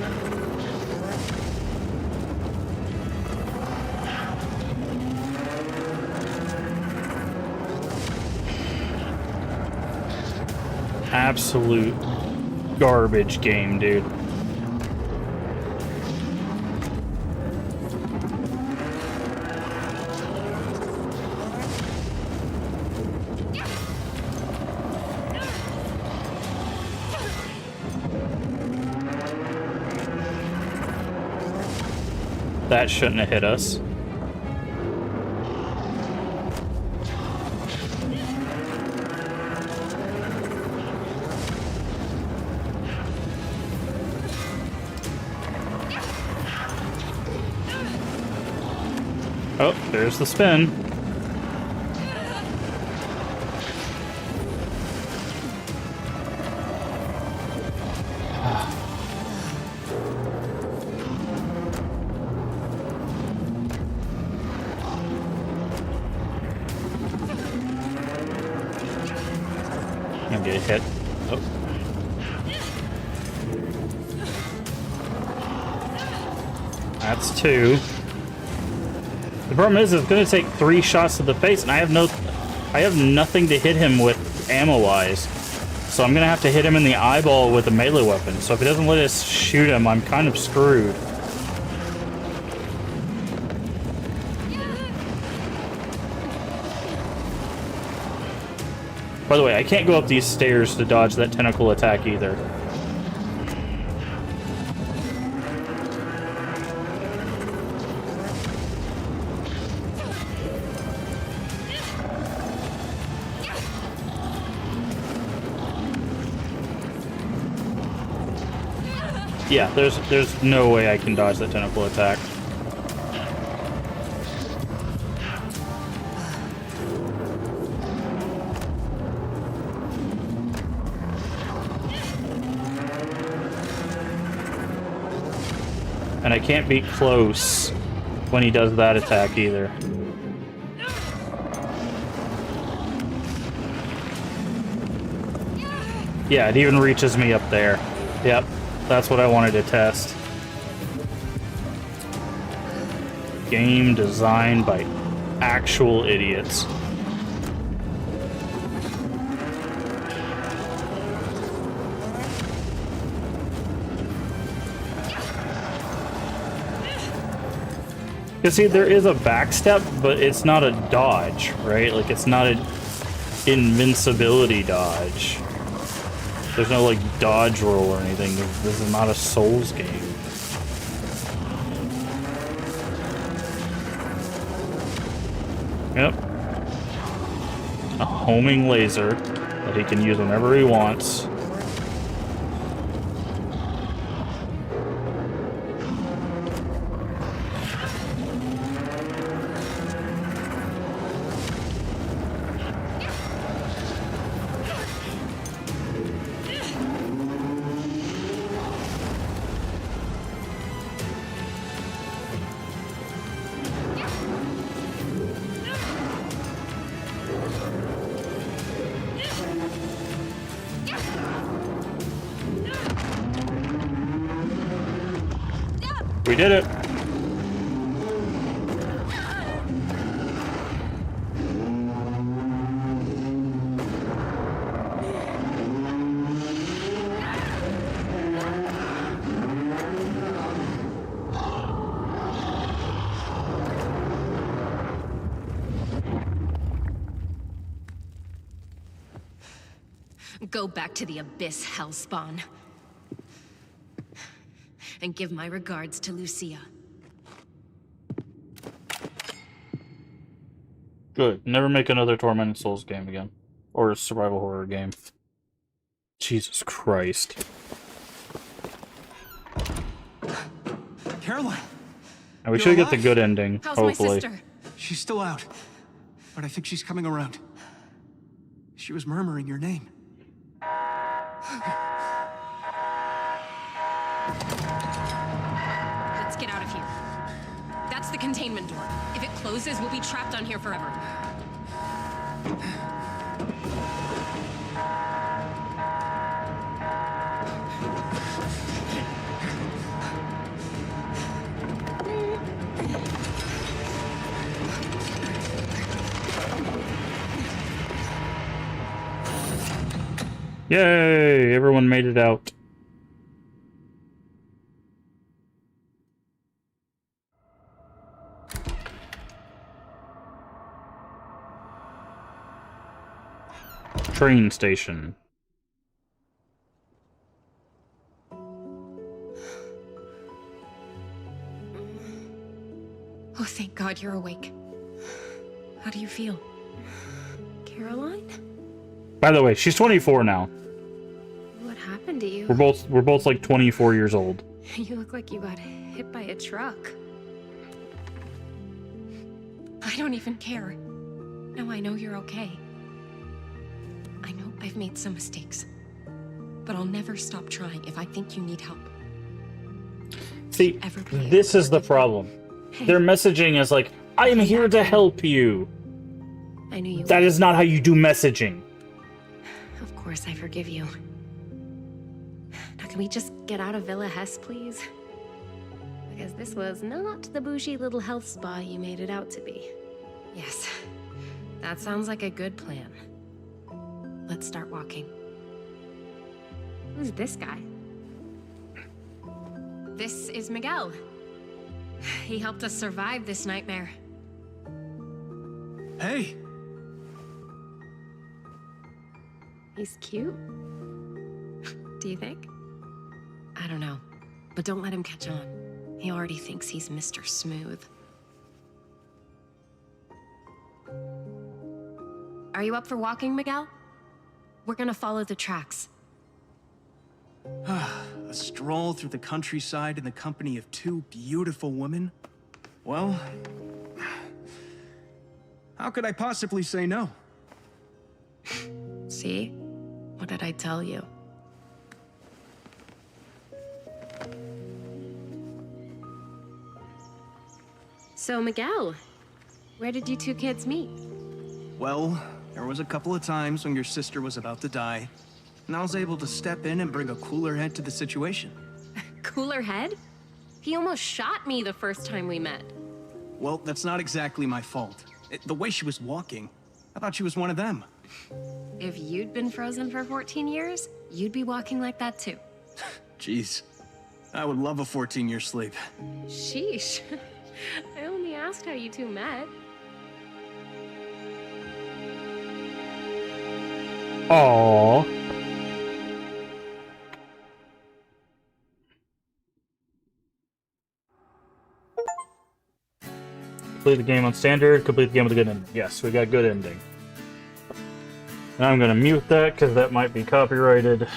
Absolute garbage game, dude. That shouldn't have hit us. Oh, there's the spin. I'm gonna get hit. Oh. That's 2. The problem is, it's going to take 3 shots to the face, and I have nothing to hit him with ammo-wise. So I'm going to have to hit him in the eyeball with a melee weapon. So if he doesn't let us shoot him, I'm kind of screwed. By the way, I can't go up these stairs to dodge that tentacle attack either. Yeah, there's no way I can dodge that tentacle attack. And I can't be close when he does that attack either. Yeah, it even reaches me up there. Yep, that's what I wanted to test. Game designed by actual idiots. You see, there is a backstep, but it's not a dodge, right? Like, it's not an invincibility dodge. There's no, like, dodge roll or anything. This is not a Souls game. Yep. A homing laser that he can use whenever he wants. We did it. Go back to the Abyss, Hellspawn. And give my regards to Lucia. Good. Never make another Tormented Souls game again. Or a survival horror game. Jesus Christ. Caroline! And we should get the good ending, How's hopefully. my sister? She's still out. but I think she's coming around. She was murmuring your name. Let's get out of here. That's the containment door. If it closes, we'll be trapped on here forever. Yay! Everyone made it out. Train station. Oh, thank God you're awake. How do you feel? Caroline? By the way, she's 24 now. What happened to you? We're both like 24 years old. You look like you got hit by a truck. I don't even care. Now I know you're okay. I know I've made some mistakes. But I'll never stop trying if I think you need help. See, this is the problem. Their messaging is like, I am here to help you. I knew you That is not how you do messaging. Of course, I forgive you. Now, can we just get out of Villa Hess, please? Because this was not the bougie little health spa you made it out to be. Yes, that sounds like a good plan. Let's start walking. Who's this guy? This is Miguel. He helped us survive this nightmare. Hey! He's cute. Do you think? I don't know. But don't let him catch on. He already thinks he's Mr. Smooth. Are you up for walking, Miguel? We're gonna follow the tracks. A stroll through the countryside in the company of two beautiful women? Well, how could I possibly say no? See? What did I tell you? So, Miguel, where did you two kids meet? Well, there was a couple of times when your sister was about to die, and I was able to step in and bring a cooler head to the situation. Cooler head? He almost shot me the first time we met. Well, that's not exactly my fault. The way she was walking, I thought she was one of them. If you'd been frozen for 14 years, you'd be walking like that too. Jeez, I would love a 14-year sleep. Sheesh. I only asked how you two met. Aww. Complete the game on standard, complete the game with a good ending. Yes, we got good ending. And I'm gonna mute that because that might be copyrighted.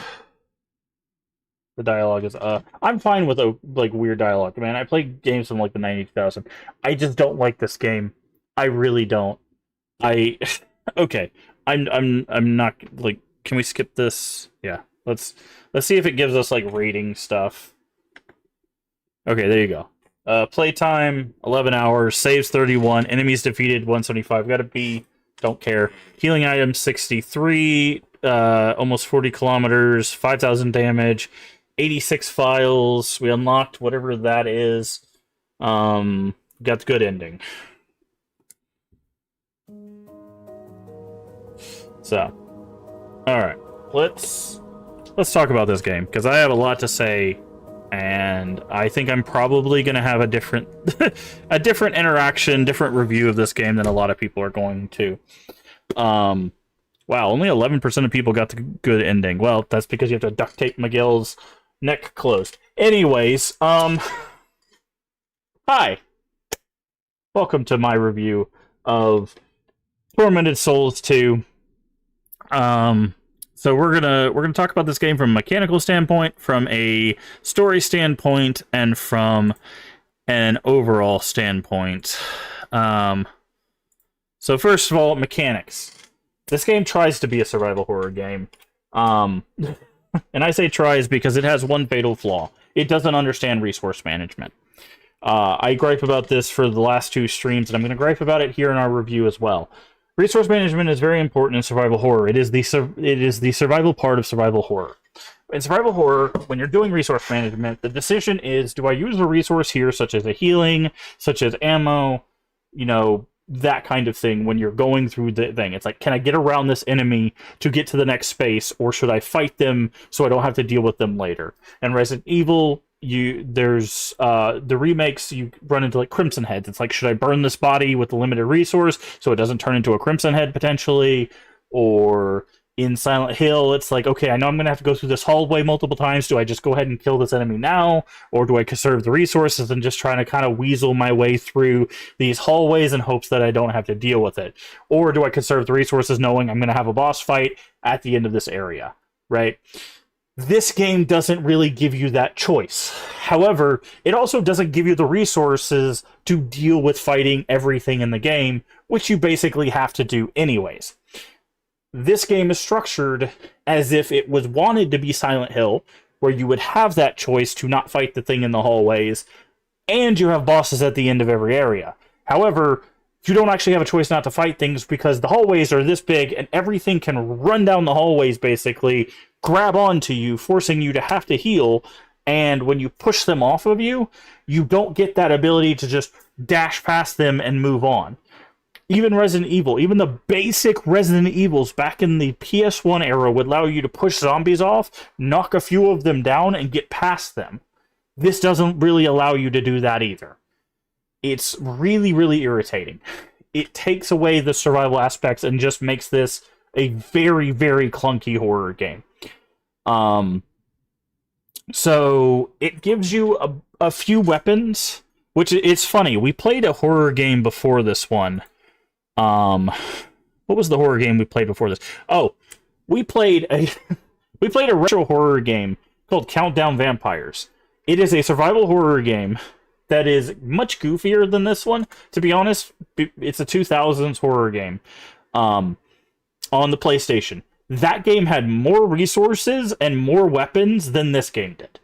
The dialogue is I'm fine with like weird dialogue, man. I play games from like the 90,000. I just don't like this game. I really don't. Okay. I'm not like, can we skip this? Yeah. Let's see if it gives us like rating stuff. Okay, there you go. Playtime 11 hours, saves 31, enemies defeated 175. Got a B. Don't care. Healing items 63, almost 40 kilometers, 5,000 damage, 86 files. We unlocked whatever that is. Got the good ending. So, all right, let's talk about this game because I have a lot to say, and I think I'm probably gonna have a different interaction, different review of this game than a lot of people are going to. Wow, only 11% of people got the good ending. Well, that's because you have to duct tape Miguel's neck closed. Anyways, hi, welcome to my review of Tormented Souls 2. So we're gonna talk about this game from a mechanical standpoint, from a story standpoint, and from an overall standpoint. So first of all, mechanics. This game tries to be a survival horror game. And I say tries because it has one fatal flaw. It doesn't understand resource management. I gripe about this for the last 2 streams, and I'm going to gripe about it here in our review as well. Resource management is very important in survival horror. It is the survival part of survival horror. In survival horror, when you're doing resource management, the decision is, do I use a resource here, such as a healing, such as ammo, that kind of thing when you're going through the thing. It's like, can I get around this enemy to get to the next space, or should I fight them so I don't have to deal with them later? And Resident Evil, there's the remakes, you run into like Crimson Heads. It's like, should I burn this body with a limited resource so it doesn't turn into a Crimson Head potentially? Or in Silent Hill, it's like, okay, I know I'm going to have to go through this hallway multiple times. Do I just go ahead and kill this enemy now? Or do I conserve the resources and just try to kind of weasel my way through these hallways in hopes that I don't have to deal with it? Or do I conserve the resources knowing I'm going to have a boss fight at the end of this area, right? This game doesn't really give you that choice. However, it also doesn't give you the resources to deal with fighting everything in the game, which you basically have to do anyways. This game is structured as if it was wanted to be Silent Hill, where you would have that choice to not fight the thing in the hallways, and you have bosses at the end of every area. However, you don't actually have a choice not to fight things because the hallways are this big, and everything can run down the hallways, basically, grab onto you, forcing you to have to heal, and when you push them off of you, you don't get that ability to just dash past them and move on. Even Resident Evil, even the basic Resident Evils back in the PS1 era would allow you to push zombies off, knock a few of them down, and get past them. This doesn't really allow you to do that either. It's really, really irritating. It takes away the survival aspects and just makes this a very, very clunky horror game. So it gives you a few weapons, which it's funny. We played a horror game before this one. What was the horror game we played before this? Oh, we played a retro horror game called Countdown Vampires. It is a survival horror game that is much goofier than this one. To be honest, it's a 2000s horror game on the PlayStation. That game had more resources and more weapons than this game did.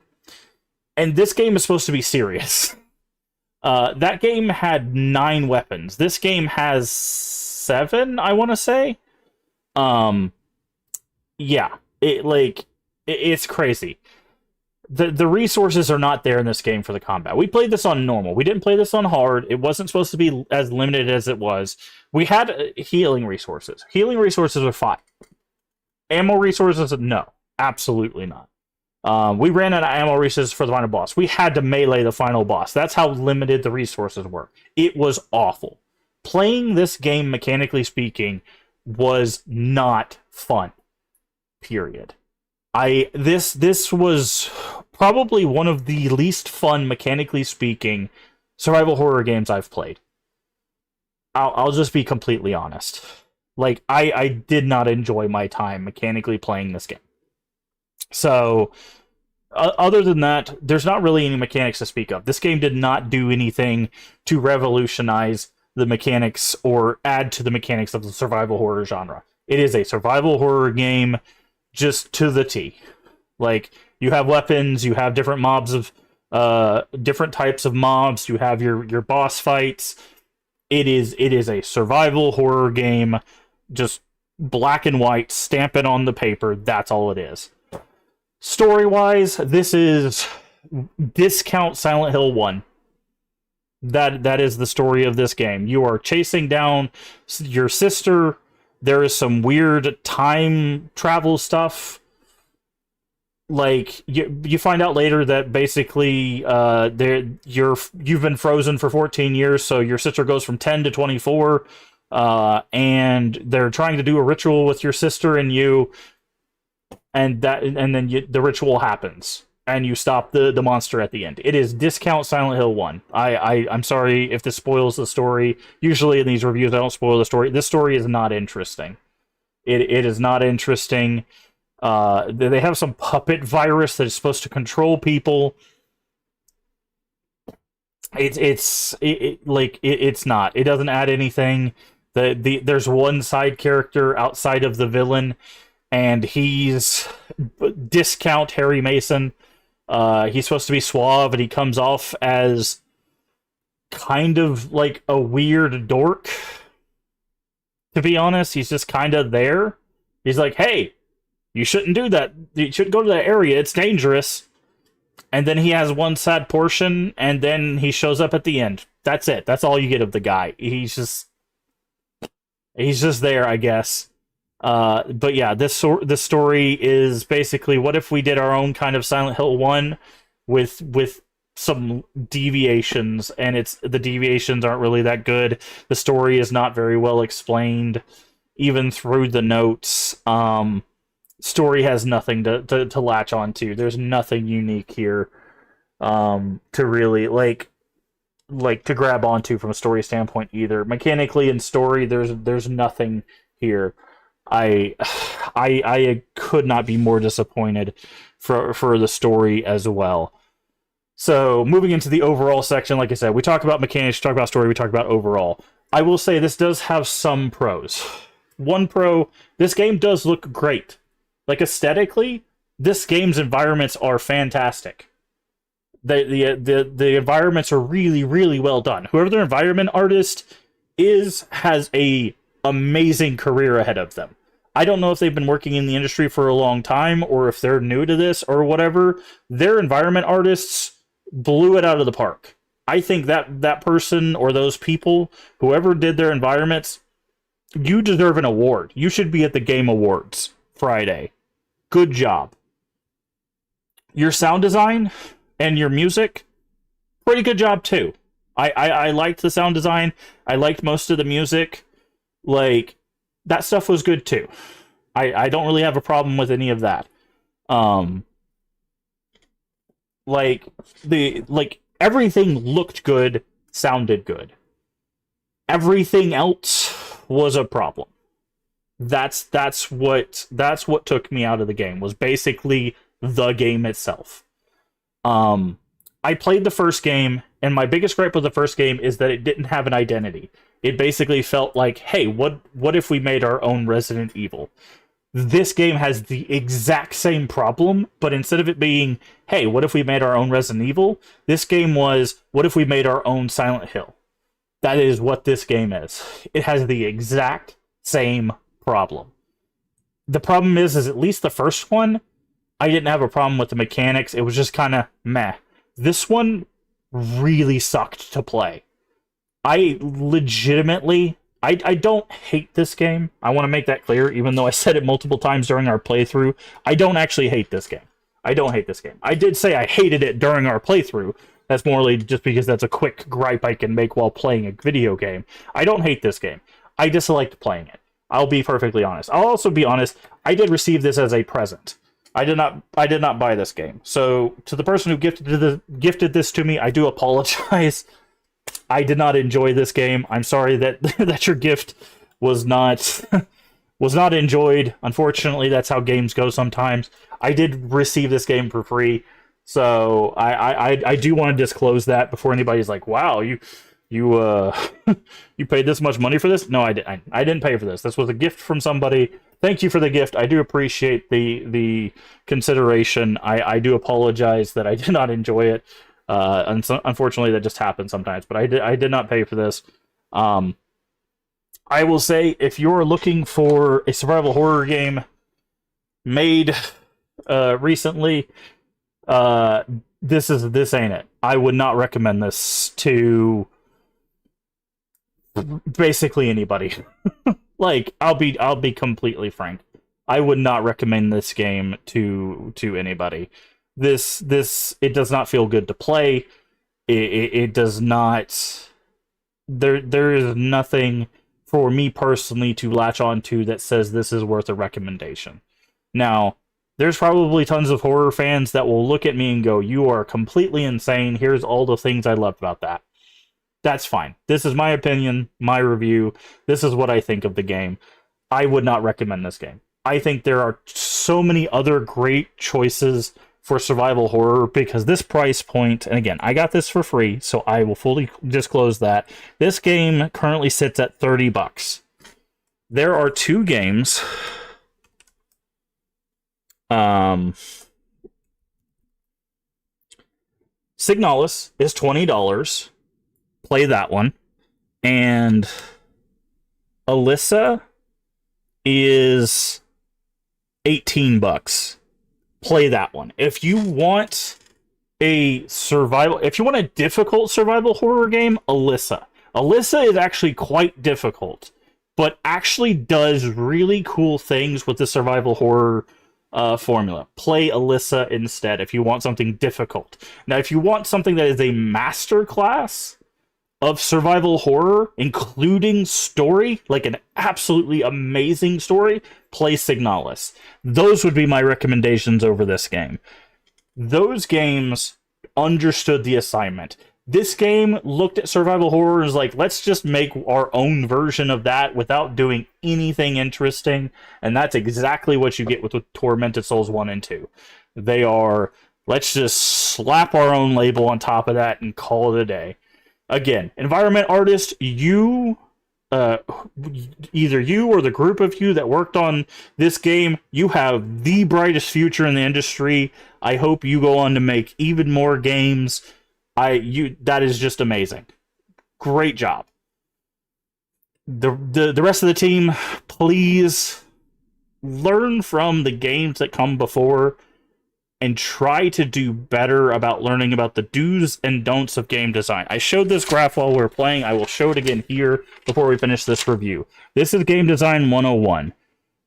And this game is supposed to be serious. That game had 9 weapons. This game has 7, I want to say. Yeah, it's crazy. The resources are not there in this game for the combat. We played this on normal. We didn't play this on hard. It wasn't supposed to be as limited as it was. We had healing resources. Healing resources are fine. Ammo resources, no, absolutely not. We ran out of ammo resources for the final boss. We had to melee the final boss. That's how limited the resources were. It was awful. Playing this game, mechanically was not fun. Period. This was probably one of the least fun, mechanically speaking, survival horror games I've played. I'll just be completely honest. Like, I did not enjoy my time mechanically playing this game. So, other than that, there's not really any mechanics to speak of. This game did not do anything to revolutionize the mechanics or add to the mechanics of the survival horror genre. It is a survival horror game just to the T. Like, you have weapons, you have different mobs of different types of mobs, you have your boss fights. It is a survival horror game, just black and white, stamp it on the paper, that's all it is. Story-wise, this is discount Silent Hill 1. That is the story of this game. You are chasing down your sister. There is some weird time travel stuff. Like, you find out later that basically you've been frozen for 14 years, so your sister goes from 10 to 24, and they're trying to do a ritual with your sister and you, and then the ritual happens, and you stop the monster at the end. It is discount Silent Hill 1. I'm sorry if this spoils the story. Usually in these reviews, I don't spoil the story. This story is not interesting. It is not interesting. They have some puppet virus that is supposed to control people. It's not. It doesn't add anything. There's one side character outside of the villain, and he's discount Harry Mason. He's supposed to be suave, and he comes off as kind of like a weird dork. To be honest, he's just kind of there. He's like, hey, you shouldn't do that. You shouldn't go to that area. It's dangerous. And then he has one sad portion, and then he shows up at the end. That's it. That's all you get of the guy. He's just there, I guess. But yeah, this story is basically, what if we did our own kind of Silent Hill 1 with some deviations, and the deviations aren't really that good. The story is not very well explained, even through the notes. Story has nothing to latch onto. There's nothing unique here to really like to grab onto from a story standpoint either. Mechanically and story, there's nothing here. I could not be more disappointed for the story as well. So, moving into the overall section, like I said, we talk about mechanics, we talk about story, we talk about overall. I will say this does have some pros. One pro, this game does look great. Like, aesthetically, this game's environments are fantastic. The environments are really, really well done. Whoever their environment artist has a amazing career ahead of them. I don't know if they've been working in the industry for a long time, or if they're new to this, or whatever. Their environment artists blew it out of the park. I think that person or those people, whoever did their environments, you deserve an award. You should be at the Game Awards Friday. Good job. Your sound design and your music, pretty good job too. I liked the sound design. I liked most of the music. Like, that stuff was good too. I don't really have a problem with any of that. Everything looked good, sounded good. Everything else was a problem. That's what took me out of the game, was basically the game itself. I played the first game, and my biggest gripe with the first game is that it didn't have an identity. It basically felt like, hey, what if we made our own Resident Evil? This game has the exact same problem, but instead of it being, hey, what if we made our own Resident Evil? This game was, what if we made our own Silent Hill? That is what this game is. It has the exact same problem. The problem is at least the first one, I didn't have a problem with the mechanics. It was just kind of meh. This one really sucked to play. I legitimately... I don't hate this game. I want to make that clear, even though I said it multiple times during our playthrough. I don't actually hate this game. I don't hate this game. I did say I hated it during our playthrough. That's morely just because that's a quick gripe I can make while playing a video game. I don't hate this game. I disliked playing it. I'll be perfectly honest. I'll also be honest, I did receive this as a present. I did not buy this game. So, to the person who gifted this to me, I do apologize. I did not enjoy this game. I'm sorry that that your gift was not enjoyed. Unfortunately, that's how games go sometimes. I did receive this game for free, so I do want to disclose that before anybody's like, "Wow, you you paid this much money for this?" No, I didn't pay for this. This was a gift from somebody. Thank you for the gift. I do appreciate the consideration. I do apologize that I did not enjoy it. Unfortunately, that just happens sometimes. But I did not pay for this. I will say, if you're looking for a survival horror game made recently, this ain't it. I would not recommend this to basically anybody. Like, I'll be completely frank. I would not recommend this game to anybody. This it does not feel good to play. It does not. There is nothing for me personally to latch onto that says this is worth a recommendation. Now, there's probably tons of horror fans that will look at me and go, "You are completely insane. Here's all the things I loved about that." That's fine. This is my opinion, my review. This is what I think of the game. I would not recommend this game. I think there are so many other great choices for survival horror, because this price point, and again, I got this for free, so I will fully disclose that. This game currently sits at $30. There are two games. Signalis is $20. Play that one. And Alyssa is $18. Play that one. If you want a difficult survival horror game, Alyssa. Alyssa is actually quite difficult, but actually does really cool things with the survival horror formula. Play Alyssa instead if you want something difficult. Now, if you want something that is a masterclass of survival horror, including story, like an absolutely amazing story, play Signalis. Those would be my recommendations over this game. Those games understood the assignment. This game looked at survival horror and was like, let's just make our own version of that without doing anything interesting. And that's exactly what you get with Tormented Souls 1 and 2. They are, let's just slap our own label on top of that and call it a day. Again, environment artist, you, either you or the group of you that worked on this game, you have the brightest future in the industry. I hope you go on to make even more games. That is just amazing. Great job. The rest of the team, please learn from the games that come before and try to do better about learning about the do's and don'ts of game design. I showed this graph while we were playing. I will show it again here before we finish this review. This is Game Design 101.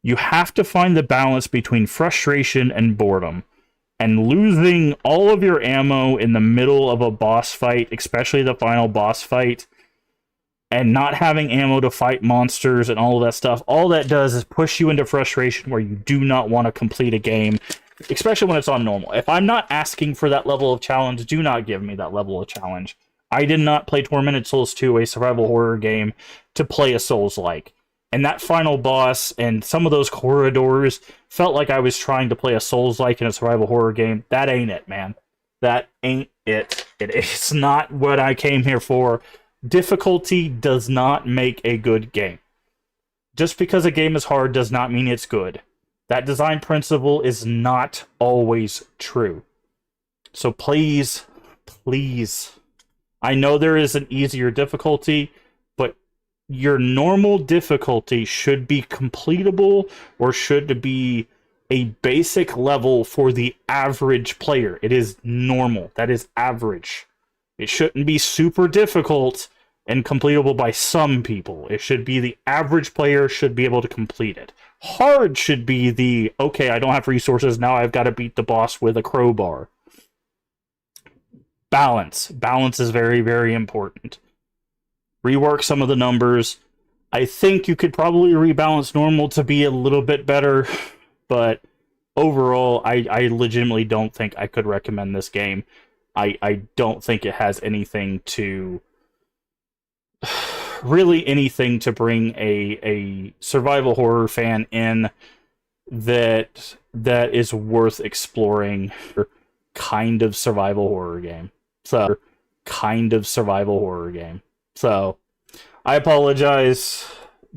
You have to find the balance between frustration and boredom. And losing all of your ammo in the middle of a boss fight, especially the final boss fight, and not having ammo to fight monsters and all of that stuff, all that does is push you into frustration where you do not want to complete a game, especially when it's on normal. If I'm not asking for that level of challenge, do not give me that level of challenge. I did not play Tormented Souls 2, a survival horror game, to play a Souls-like. And that final boss and some of those corridors felt like I was trying to play a Souls-like in a survival horror game. That ain't it, man. That ain't it. It's not what I came here for. Difficulty does not make a good game. Just because a game is hard does not mean it's good. That design principle is not always true. So please, please, I know there is an easier difficulty, but your normal difficulty should be completable or should be a basic level for the average player. It is normal. That is average. It shouldn't be super difficult and completable by some people. It should be the average player should be able to complete it. Hard should be the, okay, I don't have resources, now I've got to beat the boss with a crowbar. Balance. Balance is very, very important. Rework some of the numbers. I think you could probably rebalance normal to be a little bit better, but overall, I legitimately don't think I could recommend this game. I don't think it has anything to... really anything to bring a survival horror fan in that is worth exploring. Kind of survival horror game. So, I apologize,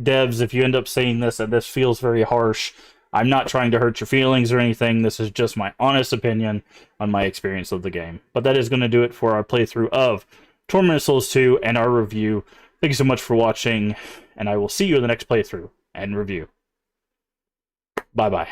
devs, if you end up seeing this and this feels very harsh. I'm not trying to hurt your feelings or anything. This is just my honest opinion on my experience of the game. But that is going to do it for our playthrough of Tormented Souls 2 and our review. Thank you so much for watching, and I will see you in the next playthrough and review. Bye-bye.